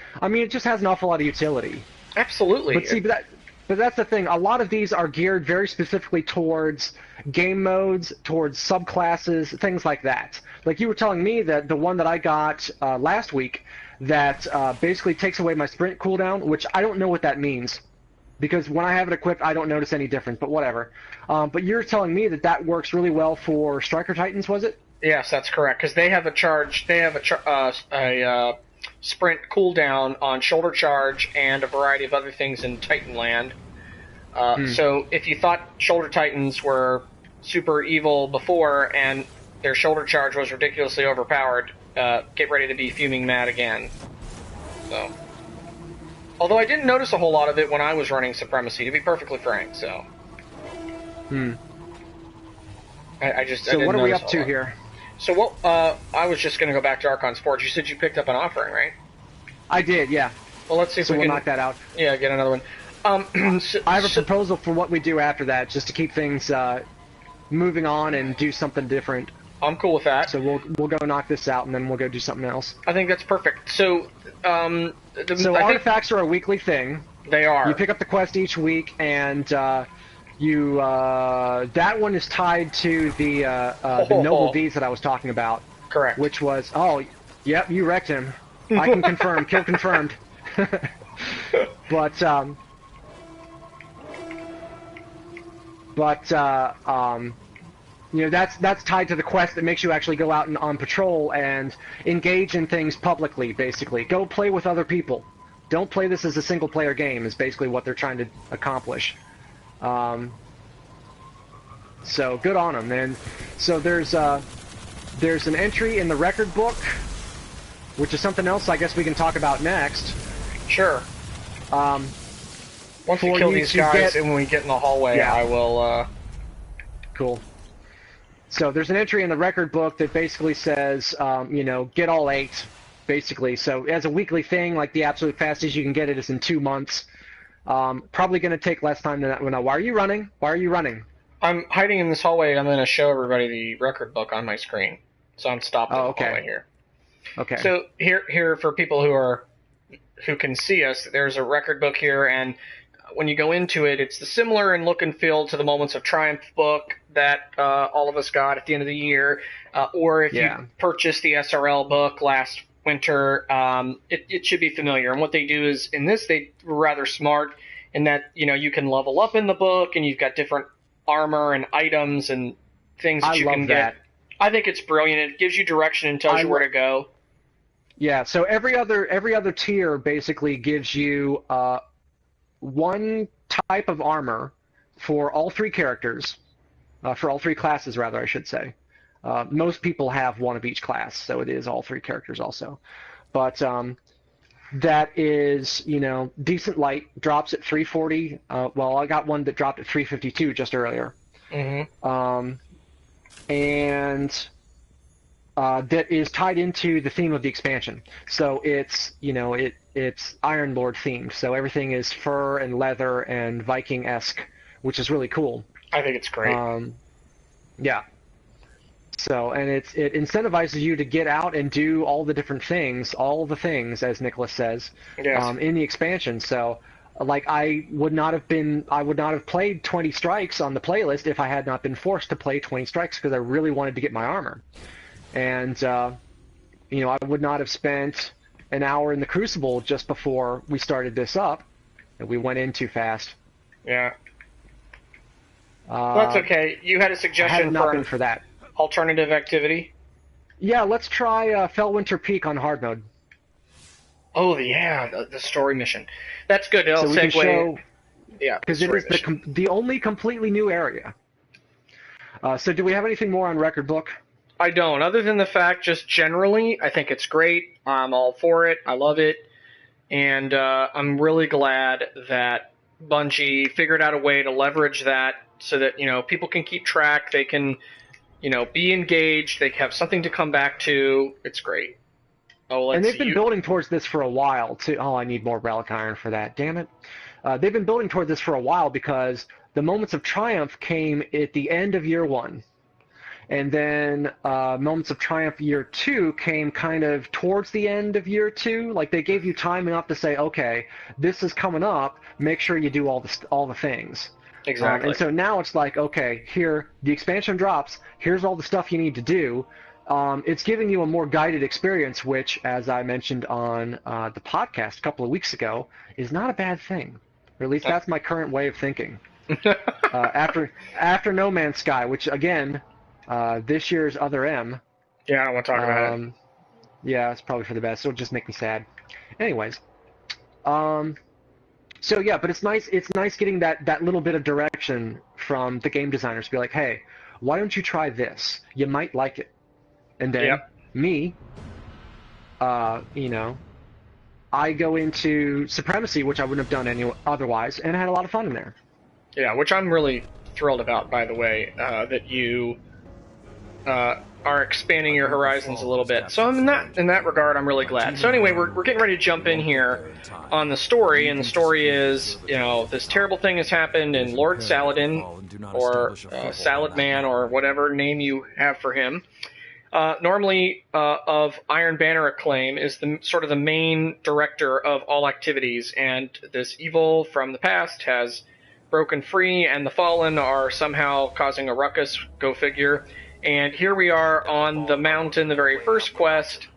just has an awful lot of utility. Absolutely. But see, but that's the thing. A lot of these are geared very specifically towards game modes, towards subclasses, things like that. Like you were telling me that the one that I got last week that basically takes away my sprint cooldown, which I don't know what that means, because when I have it equipped, I don't notice any difference. But whatever. But you're telling me that works really well for Striker Titans, was it? Yes, that's correct. Because they have a sprint cooldown on shoulder charge and a variety of other things in Titanland. So if you thought shoulder Titans were super evil before and their shoulder charge was ridiculously overpowered, get ready to be fuming mad again. So, although I didn't notice a whole lot of it when I was running Supremacy, to be perfectly frank. So, I didn't what are we notice up to here? So I was just going to go back to Archon Sports. You said you picked up an offering, right? I did, yeah. Well, let's see if we'll can knock that out. Yeah, get another one. I have a proposal for what we do after that, just to keep things moving on and do something different. I'm cool with that. So we'll go knock this out, and then we'll go do something else. I think that's perfect. So, artifacts are a weekly thing. They are. You pick up the quest each week, and that one is tied to the Noble Deeds that I was talking about. Correct. Which was, yep, you wrecked him. I can confirm. Kill confirmed. But that's tied to the quest that makes you actually go out and on patrol and engage in things publicly, basically. Go play with other people. Don't play this as a single-player game, is basically what they're trying to accomplish. So good on them. And so there's an entry in the record book, which is something else I guess we can talk about next. Sure. Once we kill these guys and when we get in the hallway, yeah. I will... Cool. So there's an entry in the record book that basically says, get all 8, basically. So as a weekly thing, like the absolute fastest you can get it is in 2 months. Probably going to take less time than that. Why are you running? Why are you running? I'm hiding in this hallway. I'm going to show everybody the record book on my screen. So I'm stopped in the hallway here. Okay. So here for people who can see us, there's a record book here, and when you go into it, it's the similar in look and feel to the Moments of Triumph book that all of us got at the end of the year, or if you purchased the SRL book last winter, it should be familiar. And what they do is, in this, they were rather smart in that, you can level up in the book, and you've got different armor and items and things that you can get. I think it's brilliant. It gives you direction and tells you where to go. Yeah, so every other tier basically gives you one type of armor for all 3 characters, for all 3 classes, rather, I should say. Most people have one of each class, so it is all 3 characters also. But that is, decent light, drops at 340. Well, I got one that dropped at 352 just earlier. Mm-hmm. And that is tied into the theme of the expansion. So it's it's Iron Lord themed. So everything is fur and leather and Viking-esque, which is really cool. I think it's great. Yeah. So, and it incentivizes you to get out and do all the different things, as Nicholas says, yes. In the expansion. So, like, I would not have played 20 Strikes on the playlist if I had not been forced to play 20 Strikes because I really wanted to get my armor. And, I would not have spent an hour in the Crucible just before we started this up. And we went in too fast. Yeah. Well, that's okay. You had a suggestion for that. Alternative activity? Yeah, let's try Fellwinter Peak on hard mode. Oh, yeah, the story mission. That's good. It'll segue. Show, yeah, because it is the only completely new area. So do we have anything more on Record Book? I don't, other than the fact, just generally, I think it's great. I'm all for it. I love it. And I'm really glad that Bungie figured out a way to leverage that so that, people can keep track. They can, be engaged. They have something to come back to. It's great. Oh, and they've been building towards this for a while, too. Oh, I need more Relic Iron for that. Damn it. They've been building toward this for a while because the Moments of Triumph came at the end of Year 1. And then Moments of Triumph Year 2 came kind of towards the end of Year 2. Like, they gave you time enough to say, okay, this is coming up. Make sure you do all the things. Exactly. And so now it's like, okay, here, the expansion drops. Here's all the stuff you need to do. It's giving you a more guided experience, which, as I mentioned on the podcast a couple of weeks ago, is not a bad thing. Or at least that's my current way of thinking. After No Man's Sky, which, again, this year's Other M. Yeah, I don't want to talk about it. Yeah, it's probably for the best. It'll just make me sad. Anyways. So yeah, but it's nice getting that little bit of direction from the game designers to be like, hey, why don't you try this? You might like it. And then me, I go into Supremacy, which I wouldn't have done otherwise, and I had a lot of fun in there. Yeah, which I'm really thrilled about, by the way, that you are expanding your horizons a little bit. So in that regard, I'm really glad. So anyway, we're getting ready to jump in here on the story, and the story is, this terrible thing has happened, and Lord Saladin, or Salad Man, or whatever name you have for him, normally of Iron Banner acclaim, is the main director of all activities, and this evil from the past has broken free, and the Fallen are somehow causing a ruckus, go figure. And here we are on the mountain, the very first quest,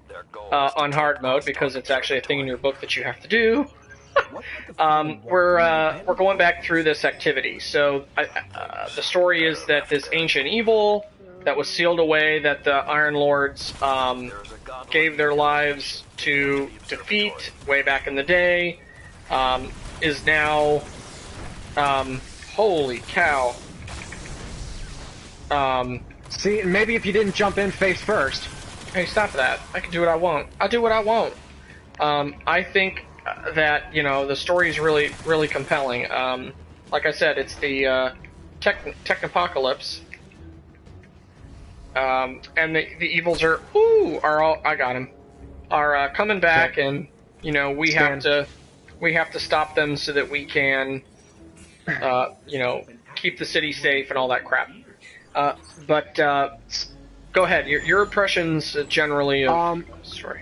on hard mode, because it's actually a thing in your book that you have to do. We're going back through this activity. So the story is that this ancient evil that was sealed away, that the Iron Lords gave their lives to defeat way back in the day, is now... holy cow. See, maybe if you didn't jump in face first. Hey, stop that. I can do what I want. I'll do what I want. I think that, the story is really, really compelling. Like I said, it's the Technopocalypse. And the evils are all, I got him, are coming back, and, we have to stop them so that we can, keep the city safe and all that crap. But go ahead. Your impressions generally of the story.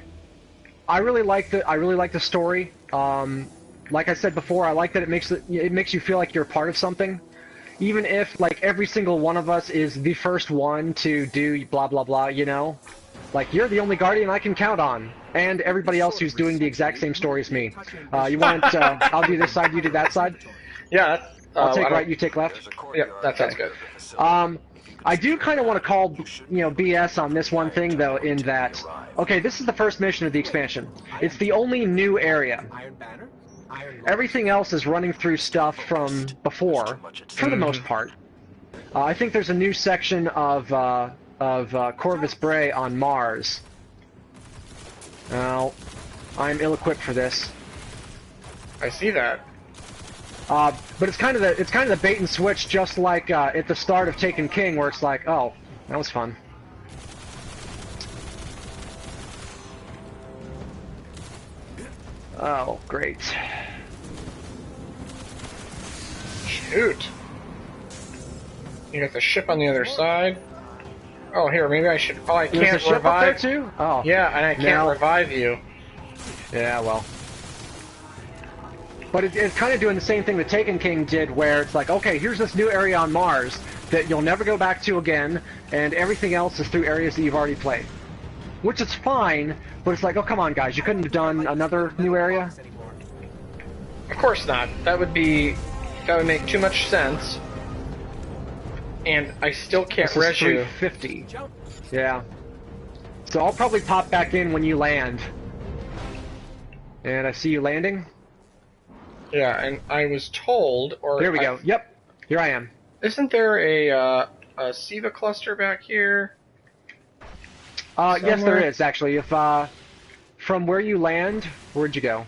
I really like the story. Like I said before, I like that it makes you feel like you're a part of something, even if like every single one of us is the first one to do blah blah blah. Like you're the only guardian I can count on, and everybody else who's doing the exact same story as me. You want? I'll do this side, you do that side. Yeah. I'll take right, you take left. Yeah, that sounds good. I do kind of want to call, BS on this one thing, though, in that, okay, this is the first mission of the expansion. It's the only new area. Everything else is running through stuff from before, for the most part. I think there's a new section of Corvus Bray on Mars. Now, I'm ill-equipped for this. I see that. But it's kind of the bait and switch, just like at the start of Taken King, where it's like, oh, that was fun. Oh, great. Shoot. You got the ship on the other side. Oh, here, maybe I should... Oh, I can't There's a ship revive... up there too? Oh. Yeah, and I can't revive you. Yeah, well. But it's kind of doing the same thing that Taken King did, where it's like, okay, here's this new area on Mars that you'll never go back to again, and everything else is through areas that you've already played. Which is fine, but it's like, oh, come on, guys, you couldn't have done another new area? Of course not. That would make too much sense. And I still can't res you. 350. Yeah. So I'll probably pop back in when you land. And I see you landing. Yeah, and I was told, or... Here we go. Yep. Here I am. Isn't there a SIVA cluster back here? Yes, there is, actually. If, from where you land, where'd you go?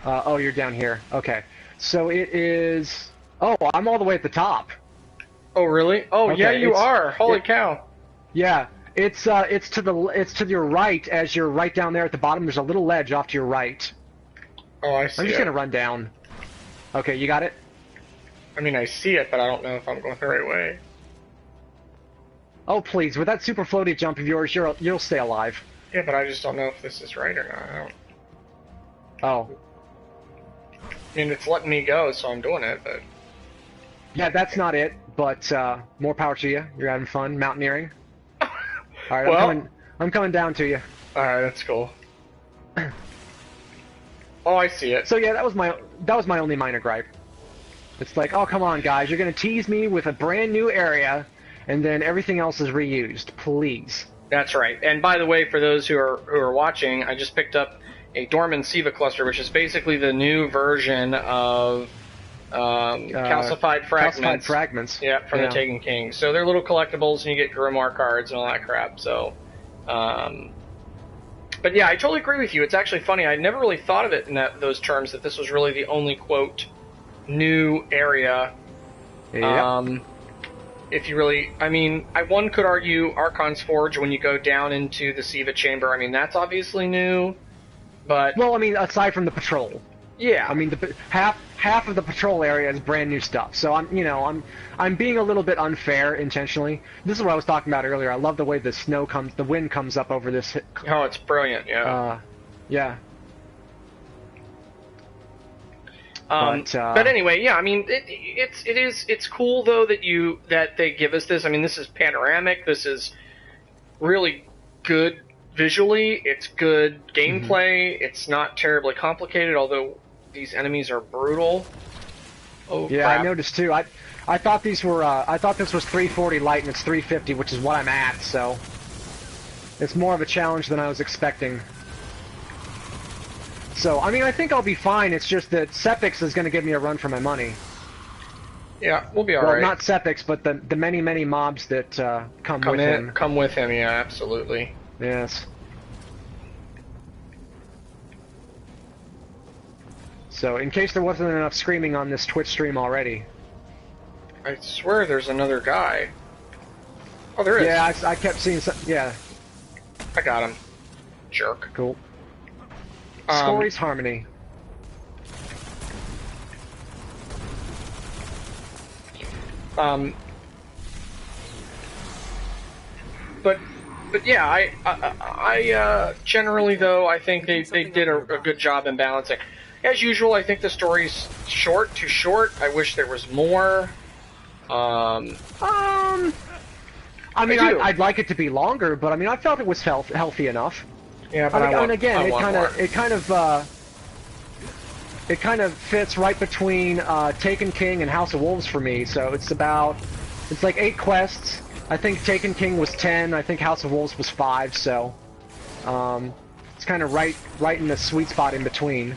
Oh, you're down here. Okay. So it is... Oh, I'm all the way at the top. Oh, really? Oh, okay, yeah, you are. Holy cow. Yeah. It's to your right, as you're right down there at the bottom. There's a little ledge off to your right. Oh, I see I'm just gonna run down. Okay, you got it? I mean, I see it, but I don't know if I'm going the right way. Oh, please, with that super floaty jump of yours, you'll stay alive. Yeah, but I just don't know if this is right or not. I don't... Oh. I mean, it's letting me go, so I'm doing it, but... Yeah, that's not it, but more power to you. You're having fun mountaineering. Alright, well, I'm coming down to you. Alright, that's cool. Oh, I see it. So yeah, that was my only minor gripe. It's like, oh, come on, guys, you're gonna tease me with a brand new area, and then everything else is reused. Please. That's right. And by the way, for those who are watching, I just picked up a Dorman SIVA cluster, which is basically the new version of calcified fragments. Calcified fragments. Yeah, from the Taken King. So they're little collectibles, and you get Grimoire cards and all that crap. So, but yeah, I totally agree with you. It's actually funny. I never really thought of it in those terms, that this was really the only, quote, new area. Yep. If you really, I mean, one could argue Archon's Forge when you go down into the SIVA chamber. I mean, that's obviously new, but... Well, I mean, aside from the patrol. Yeah. I mean, half of the patrol area is brand new stuff. So I'm being a little bit unfair intentionally. This is what I was talking about earlier. I love the way the wind comes up over this. Oh, it's brilliant. Yeah. Yeah. But anyway, yeah. I mean, it's cool though that they give us this. I mean, this is panoramic. This is really good visually. It's good gameplay. Mm-hmm. It's not terribly complicated, although these enemies are brutal. Oh, yeah, crap. I noticed too. I thought these were I thought this was 340 light and it's 350, which is what I'm at. So it's more of a challenge than I was expecting. So I mean, I think I'll be fine. It's just that Sepix is going to give me a run for my money. Yeah, we'll be all right. Well, not Sepix, but the many mobs that come with him. Come with him, yeah, absolutely. Yes. So, in case there wasn't enough screaming on this Twitch stream already. I swear there's another guy. Oh, there is. Yeah, I kept seeing some... Yeah. I got him. Jerk. Cool. Stories Harmony. But yeah, I generally though I think they did a good job in balancing. As usual, I think the story's too short. I wish there was more. I mean, I'd like it to be longer, but I mean, I felt it was healthy enough. Yeah, but it kind of fits right between Taken King and House of Wolves for me. So it's like 8 quests. I think Taken King was 10. I think House of Wolves was 5. So it's kind of right in the sweet spot in between.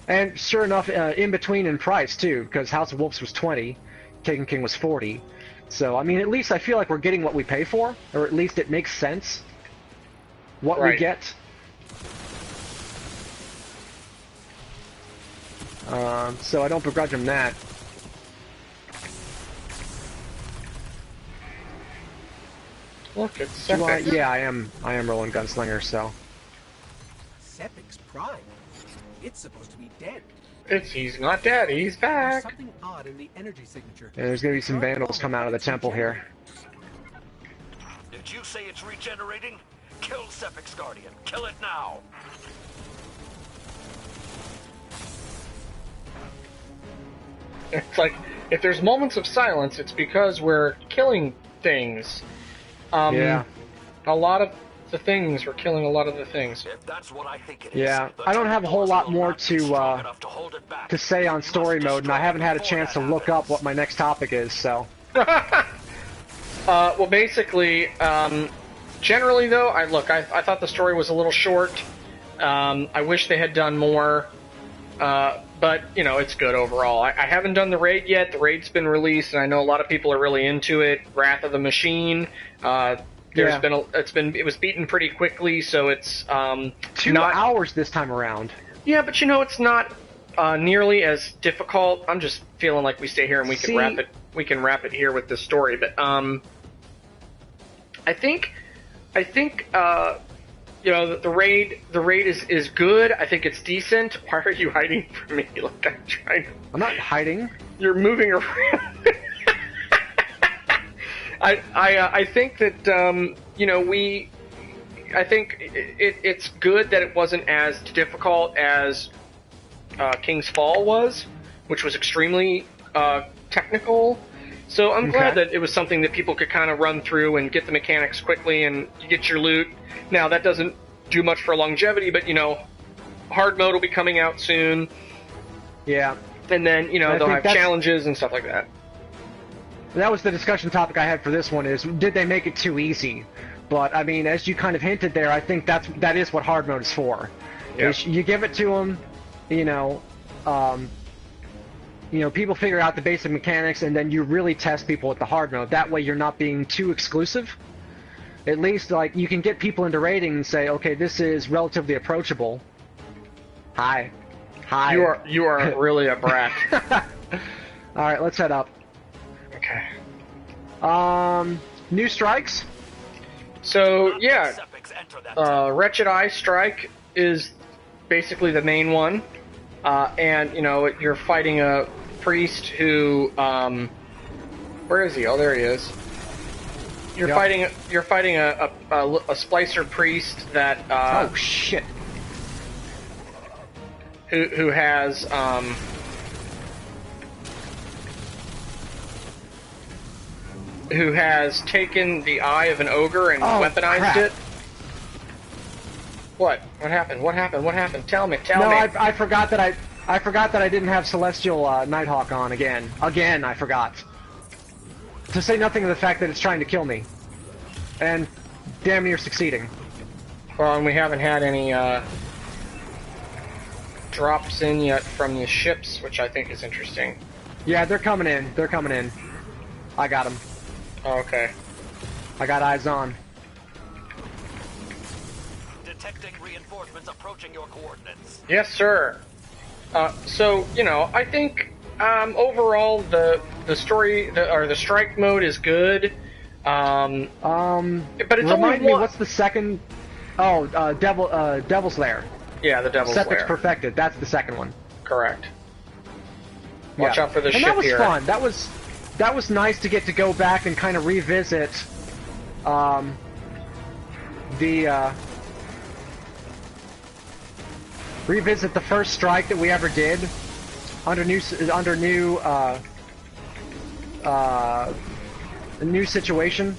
And sure enough, in between in price too, because House of Wolves was 20, Taken King was 40. So I mean, at least I feel like we're getting what we pay for, or at least it makes sense what we get. So I don't begrudge him that. Look, it's yeah, I am rolling Gunslinger, so tribe. It's supposed to be dead. He's not dead. He's There's back. something odd in the energy signature. Yeah, there's gonna be some vandals come out of the temple here. Did you say it's regenerating? Kill Sepic's Guardian. Kill it now. It's like, if there's moments of silence, it's because we're killing things. Yeah. A lot of the things, we're killing a lot of the things. If that's what I think it is, Yeah, I don't have a whole lot more to say on story mode, and I haven't had a chance to look up what my next topic is, so... Well, basically, generally though, I thought the story was a little short. I wish they had done more, but, you know, it's good overall. I haven't done the raid yet. The raid's been released, and I know a lot of people are really into it. Wrath of the Machine. It was beaten pretty quickly, so it's 2 hours this time around. Yeah, but you know, it's not nearly as difficult. I'm just feeling like we stay here and we can wrap it. We can wrap it here with this story, but I think you know, the raid is good. I think it's decent. Why are you hiding from me? Like I'm trying. I'm not hiding. You're moving around. I think that you know, I think it's good that it wasn't as difficult as King's Fall was, which was extremely technical. So I'm glad that it was something that people could kind of run through and get the mechanics quickly and you get your loot. Now that doesn't do much for longevity, but you know, hard mode will be coming out soon. Yeah. And then, you know, they'll have challenges and stuff like that. That was the discussion topic I had for this one, is did they make it too easy? But, I mean, as you kind of hinted there, I think that is what hard mode is for. Yeah. You give it to them, you know, people figure out the basic mechanics, and then you really test people with the hard mode. That way you're not being too exclusive. At least, like, you can get people into raiding and say, okay, this is relatively approachable. Hi. You are really a brat. Alright, let's head up. Okay. New strikes? So, yeah, Wretched Eye Strike is basically the main one. And, you know, you're fighting a priest who, where is he? Oh, there he is. You're fighting a splicer priest that, oh, shit. Who has, who has taken the eye of an ogre and weaponized it. What? What happened? What happened? What happened? Tell me. No, I forgot that I didn't have Celestial Nighthawk on again. Again, I forgot. To say nothing of the fact that it's trying to kill me. And damn near succeeding. Well, and we haven't had any drops in yet from the ships, which I think is interesting. Yeah, they're coming in. They're coming in. I got them. Oh, okay. I got eyes on. Detecting reinforcements approaching your coordinates. Yes, sir. So, you know, I think overall the story or the strike mode is good. But it's remind only me, what's the second? Oh, Devil's Lair. Yeah, the Devil's Lair. Sepic's Perfected. That's the second one. Correct. Watch out for the ship here. And that was here. fun. That was nice to get to go back and kind of revisit the first strike that we ever did under new situation.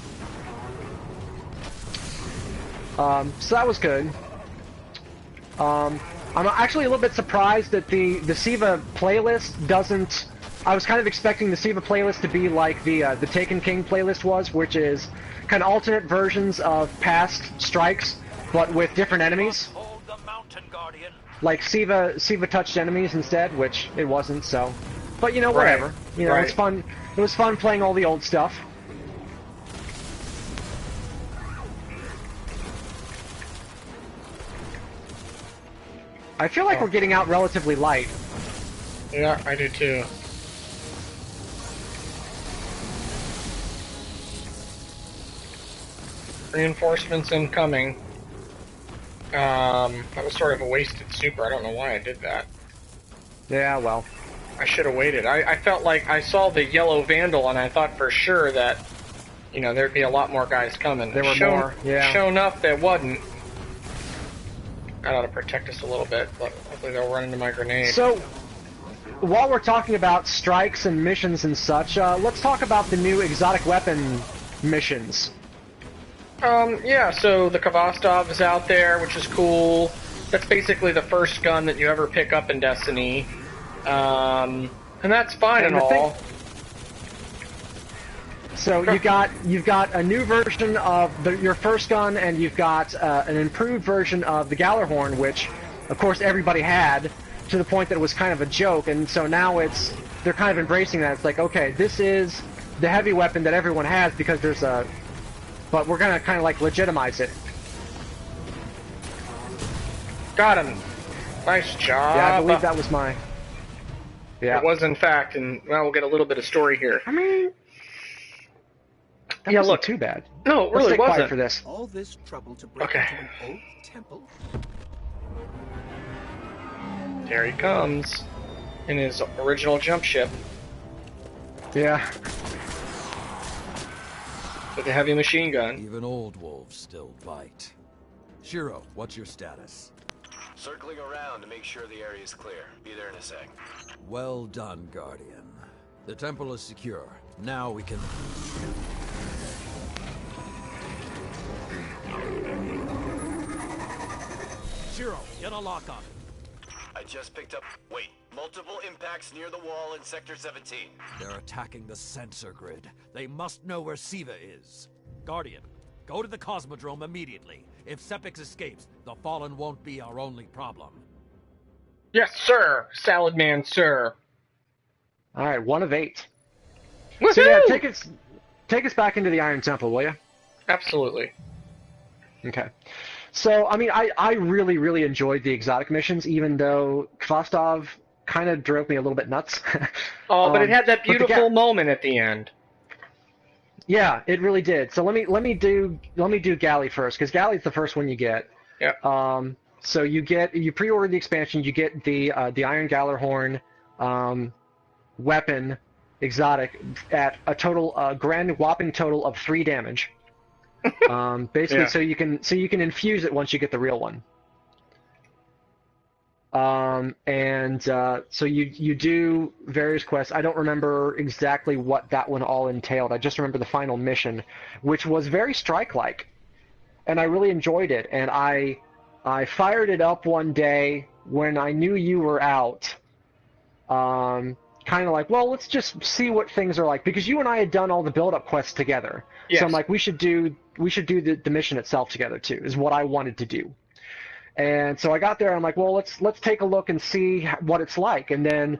So that was good. I'm actually a little bit surprised that the Siva playlist doesn't. I was kind of expecting the Siva playlist to be like the Taken King playlist was, which is kind of alternate versions of past strikes, but with different enemies. Like Siva touched enemies instead, which it wasn't. So, but you know, whatever. Right. You know, it's fun. It was fun playing all the old stuff. I feel like we're getting out relatively light. Yeah, I do too. Reinforcements incoming. That was sort of a wasted super. I don't know why I did that. Yeah, well. I should have waited. I felt like I saw the yellow Vandal, and I thought for sure that, you know, there'd be a lot more guys coming. There were more, yeah. Sure enough, there wasn't. That ought to protect us a little bit, but hopefully they'll run into my grenade. So, while we're talking about strikes and missions and such, let's talk about the new exotic weapon missions. Yeah, so the Kvostov is out there, which is cool. That's basically the first gun that you ever pick up in Destiny. And that's fine and all. So you've got a new version of your first gun, and you've got an improved version of the Gallarhorn, which, of course, everybody had, to the point that it was kind of a joke. And so now they're kind of embracing that. It's like, okay, this is the heavy weapon that everyone has because there's a, but we're gonna kind of like legitimize it. Got him. Nice job. Yeah, I believe that was my. Yeah. It was, in fact, and well, we'll get a little bit of story here. I mean, that yeah, wasn't look, too bad. No, it really Let's wasn't. For this. All this trouble to break into an old temple. There he comes in his original jump ship. Yeah. With a heavy machine gun. Even old wolves still bite. Shiro, what's your status? Circling around to make sure the area is clear. Be there in a sec. Well done, Guardian. The temple is secure. Now we can... Shiro, get a lock on. I just picked up... Wait. Multiple impacts near the wall in Sector 17. They're attacking the sensor grid. They must know where Siva is. Guardian, go to the Cosmodrome immediately. If Sepix escapes, the Fallen won't be our only problem. Yes, sir. Salad man, sir. All right, 1 of 8. Woohoo! So yeah, take us back into the Iron Temple, will you? Absolutely. Okay. So, I mean, I really, really enjoyed the exotic missions, even though Kvostov kind of drove me a little bit nuts. Oh, but it had that beautiful moment at the end. Yeah, it really did. So let me do Galley first, because Galley's the first one you get. Yeah. So you pre-order the expansion, you get the Iron Gallarhorn weapon exotic at a total grand whopping total of 3 damage. Basically, Yeah. so you can infuse it once you get the real one. So you do various quests. I don't remember exactly what that one all entailed. I just remember the final mission, which was very strike-like, and I really enjoyed it. And I fired it up one day when I knew you were out. Kind of like, well, let's just see what things are like, because you and I had done all the build-up quests together. Yes. So I'm like, we should do the mission itself together too, is what I wanted to do. And so I got there, and I'm like, well, let's take a look and see what it's like. And then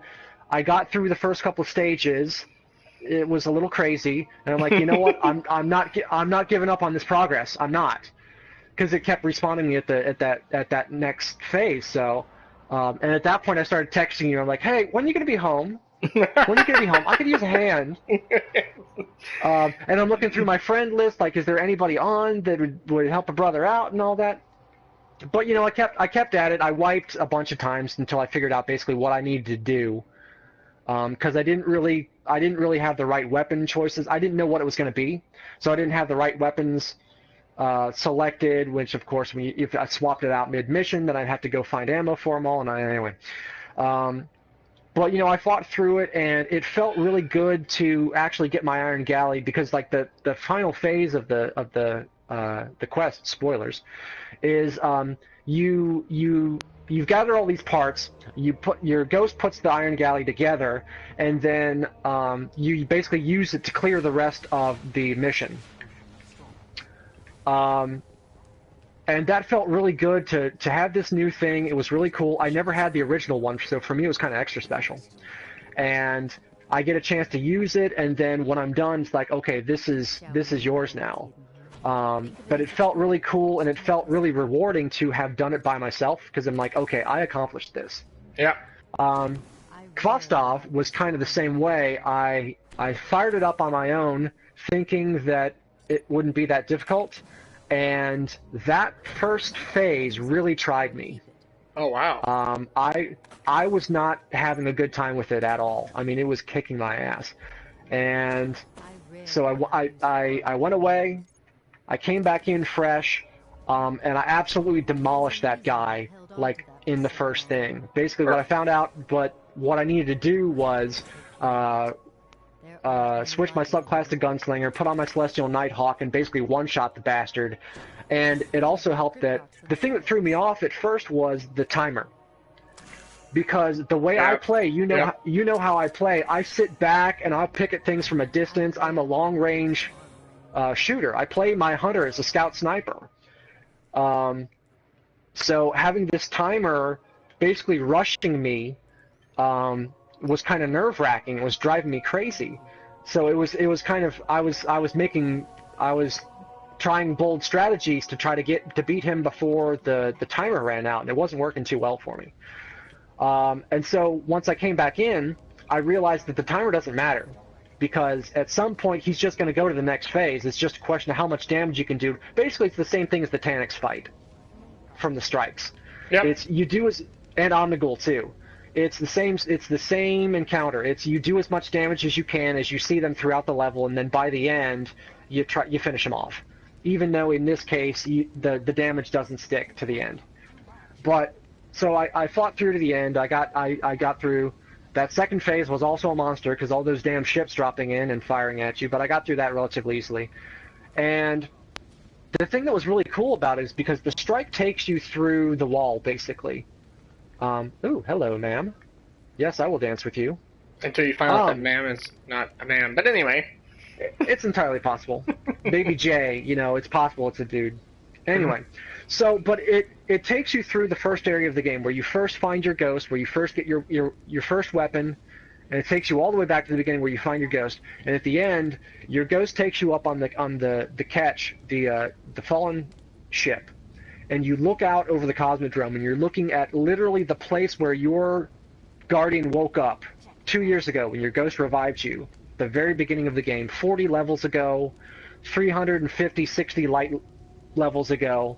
I got through the first couple of stages. It was a little crazy, and I'm like, you know what? I'm not giving up on this progress. I'm not, because it kept respawning me at that next phase. So, and at that point, I started texting you. I'm like, hey, when are you gonna be home? When are you gonna be home? I could use a hand. And I'm looking through my friend list, like, is there anybody on that would help a brother out and all that? But, you know, I kept at it. I wiped a bunch of times until I figured out basically what I needed to do, because I didn't really have the right weapon choices. I didn't know what it was going to be, so I didn't have the right weapons selected. Which, of course, if I swapped it out mid-mission, then I'd have to go find ammo for them all. And anyway, but you know, I fought through it, and it felt really good to actually get my Iron Galley, because like the final phase of the quest, spoilers, is you've gathered all these parts. Your ghost puts the Iron Galley together, and then you basically use it to clear the rest of the mission. And that felt really good to have this new thing. It was really cool. I never had the original one, so for me it was kind of extra special. And I get a chance to use it, and then when I'm done, it's like, okay, this is yours now. But it felt really cool, and it felt really rewarding to have done it by myself, because I'm like, okay, I accomplished this. Yeah. Kvostov was kind of the same way. I fired it up on my own, thinking that it wouldn't be that difficult, And that first phase really tried me. Oh, wow. I was not having a good time with it at all. I mean, it was kicking my ass. And so I went away. I came back in fresh, and I absolutely demolished that guy, like, in the first thing. Basically, what I found out, but what I needed to do was switch my subclass to Gunslinger, put on my Celestial Nighthawk, and basically one-shot the bastard. And it also helped that the thing that threw me off at first was the timer. Because the way I play, you know how I play. I sit back and I'll pick at things from a distance. I'm a long-range shooter. I play my hunter as a scout sniper. So having this timer basically rushing me was kind of nerve-wracking. It was driving me crazy. So it was kind of I was trying bold strategies to try to beat him before the timer ran out, and it wasn't working too well for me. And so once I came back in, I realized that the timer doesn't matter, because at some point he's just going to go to the next phase. It's just a question of how much damage you can do. Basically, it's the same thing as the Taniks fight from the strikes. Yep. It's you do as and Omnigul too. It's the same encounter. It's you do as much damage as you can as you see them throughout the level, and then by the end you finish them off. Even though in this case the damage doesn't stick to the end. But so I fought through to the end. I got through. That second phase was also a monster because all those damn ships dropping in and firing at you, but I got through that relatively easily. And the thing that was really cool about it is because the strike takes you through the wall, basically. Ooh, hello, ma'am. Yes, I will dance with you. Until you find out that ma'am is not a ma'am. But anyway. It's entirely possible. Baby J, it's possible it's a dude. Anyway, but it takes you through the first area of the game where you first find your ghost, where you first get your first weapon, and it takes you all the way back to the beginning where you find your ghost. And at the end, your ghost takes you up on the ketch, the fallen ship, and you look out over the Cosmodrome, and you're looking at literally the place where your guardian woke up 2 years ago when your ghost revived you, the very beginning of the game, 40 levels ago, 350, 60 light levels ago,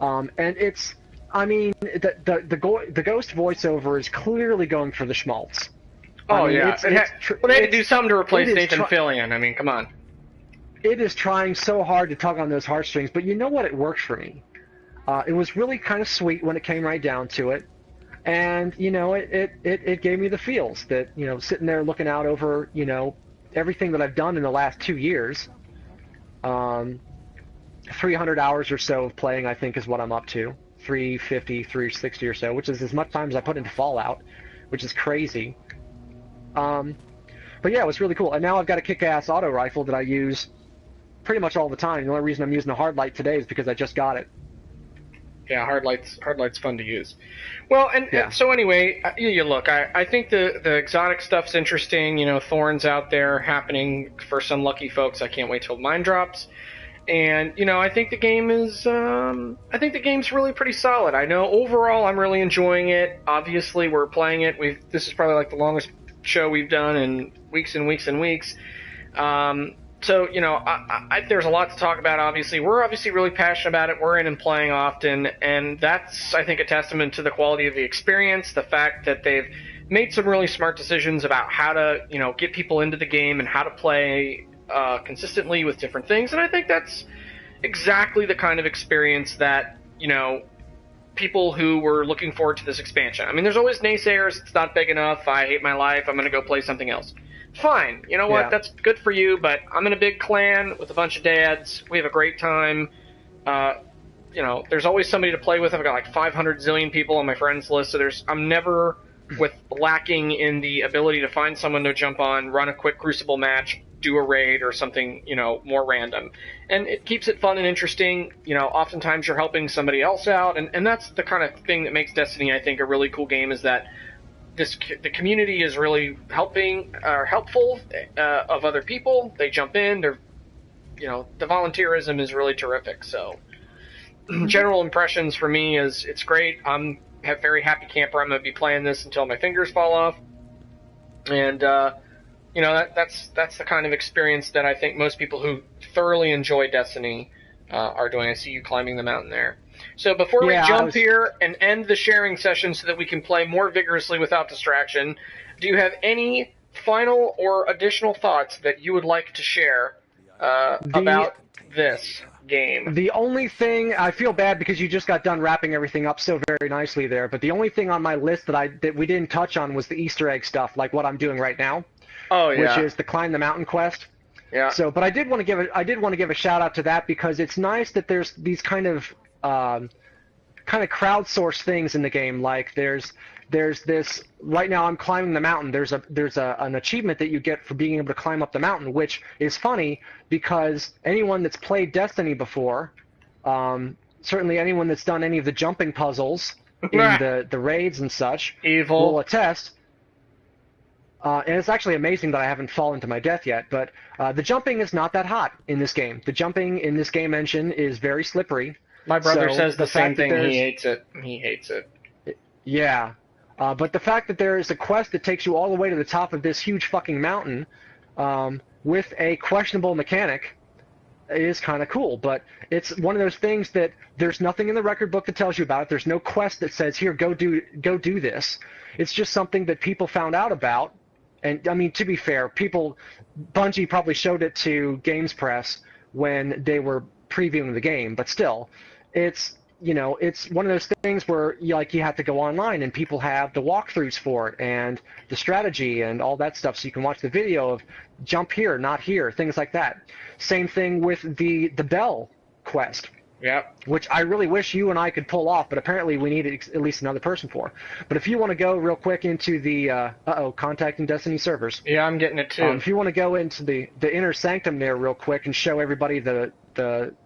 and it's, I mean, the ghost voiceover is clearly going for the schmaltz. Oh, I mean, yeah. They had to do something to replace Nathan Fillion. I mean, come on. It is trying so hard to tug on those heartstrings, but you know what? It worked for me. It was really kind of sweet when it came right down to it. And, it gave me the feels that, sitting there looking out over, everything that I've done in the last 2 years, 300 hours or so of playing, I think, is what I'm up to. 350, 360 or so, which is as much time as I put into Fallout, which is crazy. But yeah, it was really cool. And now I've got a kick-ass auto rifle that I use pretty much all the time. The only reason I'm using a hard light today is because I just got it. Yeah, hard light's fun to use. Well, and so anyway, you look, I think the exotic stuff's interesting. Thorns out there happening for some lucky folks. I can't wait till mine drops. And I think the game is game's really pretty solid. I know overall I'm really enjoying it. Obviously, we're playing it. This is probably like the longest show we've done in weeks and weeks and weeks. So, there's a lot to talk about, obviously. We're obviously really passionate about it. We're in and playing often, and that's, I think, a testament to the quality of the experience, the fact that they've made some really smart decisions about how to, get people into the game and how to play consistently with different things, and I think that's exactly the kind of experience that, people who were looking forward to this expansion. I mean, there's always naysayers, it's not big enough, I hate my life, I'm going to go play something else. Fine, you know what, that's good for you, but I'm in a big clan with a bunch of dads, we have a great time, there's always somebody to play with. I've got like 500 zillion people on my friends list, so I'm never lacking in the ability to find someone to jump on, run a quick Crucible match, do a raid or something, more random. And it keeps it fun and interesting. Oftentimes you're helping somebody else out, and that's the kind of thing that makes Destiny, I think, a really cool game, is that the community is really helpful of other people. They jump in, the volunteerism is really terrific. So general impressions for me is it's great. I'm a very happy camper. I'm going to be playing this until my fingers fall off. And, that's the kind of experience that I think most people who thoroughly enjoy Destiny are doing. I see you climbing the mountain there. So before we jump here and end the sharing session so that we can play more vigorously without distraction, do you have any final or additional thoughts that you would like to share about this game? The only thing, I feel bad because you just got done wrapping everything up so very nicely there, but the only thing on my list that we didn't touch on was the Easter egg stuff, like what I'm doing right now. Oh yeah. Which is the Climb the Mountain quest. Yeah. So, but I did want to give a shout out to that because it's nice that there's these kind of crowdsourced things in the game. Like there's this right now I'm climbing the mountain. There's an achievement that you get for being able to climb up the mountain, which is funny because anyone that's played Destiny before, certainly anyone that's done any of the jumping puzzles in the raids and such, will attest. And it's actually amazing that I haven't fallen to my death yet, but the jumping is not that hot in this game. The jumping in this game engine is very slippery. My brother says the same thing. He hates it. He hates it. Yeah. But the fact that there is a quest that takes you all the way to the top of this huge fucking mountain with a questionable mechanic is kind of cool. But it's one of those things that there's nothing in the record book that tells you about it. There's no quest that says, here, go do this. It's just something that people found out about. And, I mean, to be fair, Bungie probably showed it to Games Press when they were previewing the game, but still, it's one of those things where you have to go online and people have the walkthroughs for it and the strategy and all that stuff, so you can watch the video of jump here, not here, things like that. Same thing with the Bell quest. Yeah. Which I really wish you and I could pull off, but apparently we need at least another person for. But if you want to go real quick into the contacting Destiny servers. Yeah, I'm getting it too. If you want to go into the inner sanctum there real quick and show everybody the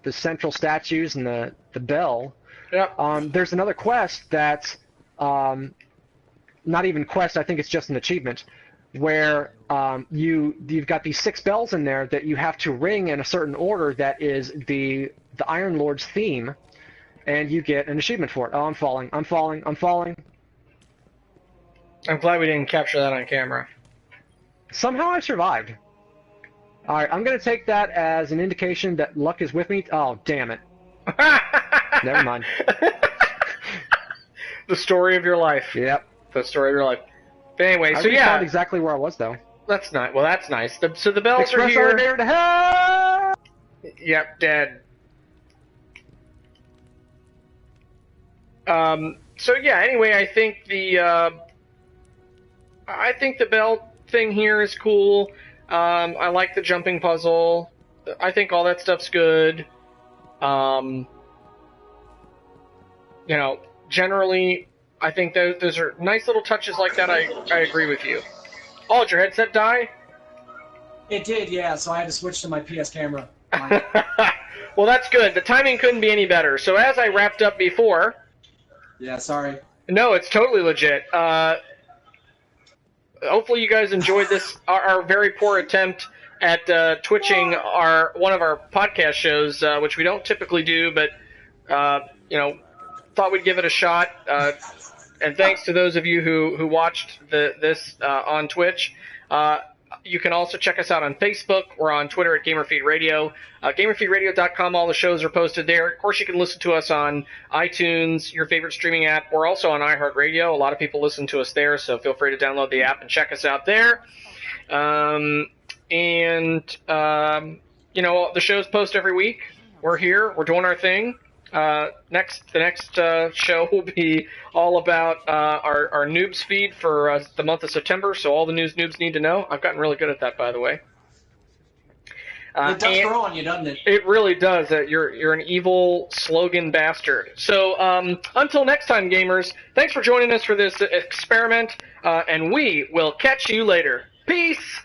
central statues and the bell. Yeah. There's another quest that's not even quest. I think it's just an achievement where you've got these 6 bells in there that you have to ring in a certain order that is the Iron Lord's theme, and you get an achievement for it. Oh, I'm falling. I'm glad we didn't capture that on camera. Somehow I survived. Alright, I'm going to take that as an indication that luck is with me. Oh, damn it. Never mind. The story of your life. Yep. The story of your life. But anyway, I found exactly where I was, though. That's nice. Well, that's nice. So the bells Express are here. elevator to hell! Yep, dead. So yeah. Anyway, I think the bell thing here is cool. I like the jumping puzzle. I think all that stuff's good. Generally, I think those are nice little touches like that. I agree with you. Oh, did your headset die? It did, yeah. So I had to switch to my PS camera. Well, that's good. The timing couldn't be any better. So as I wrapped up before. Yeah, sorry. No, it's totally legit. Hopefully you guys enjoyed this, our very poor attempt at twitching one of our podcast shows, which we don't typically do, but thought we'd give it a shot. And thanks to those of you who watched this on Twitch. You can also check us out on Facebook. We're on Twitter at GamerFeedRadio. GamerFeedRadio.com, all the shows are posted there. Of course, you can listen to us on iTunes, your favorite streaming app. We're also on iHeartRadio. A lot of people listen to us there, so feel free to download the app and check us out there. The shows post every week. We're here. We're doing our thing. The next show will be all about our noobs feed for the month of September, so all the news noobs need to know. I've gotten really good at that, by the way. It does grow on you, doesn't it? It really does. You're an evil slogan bastard. So until next time, gamers, thanks for joining us for this experiment, and we will catch you later. Peace!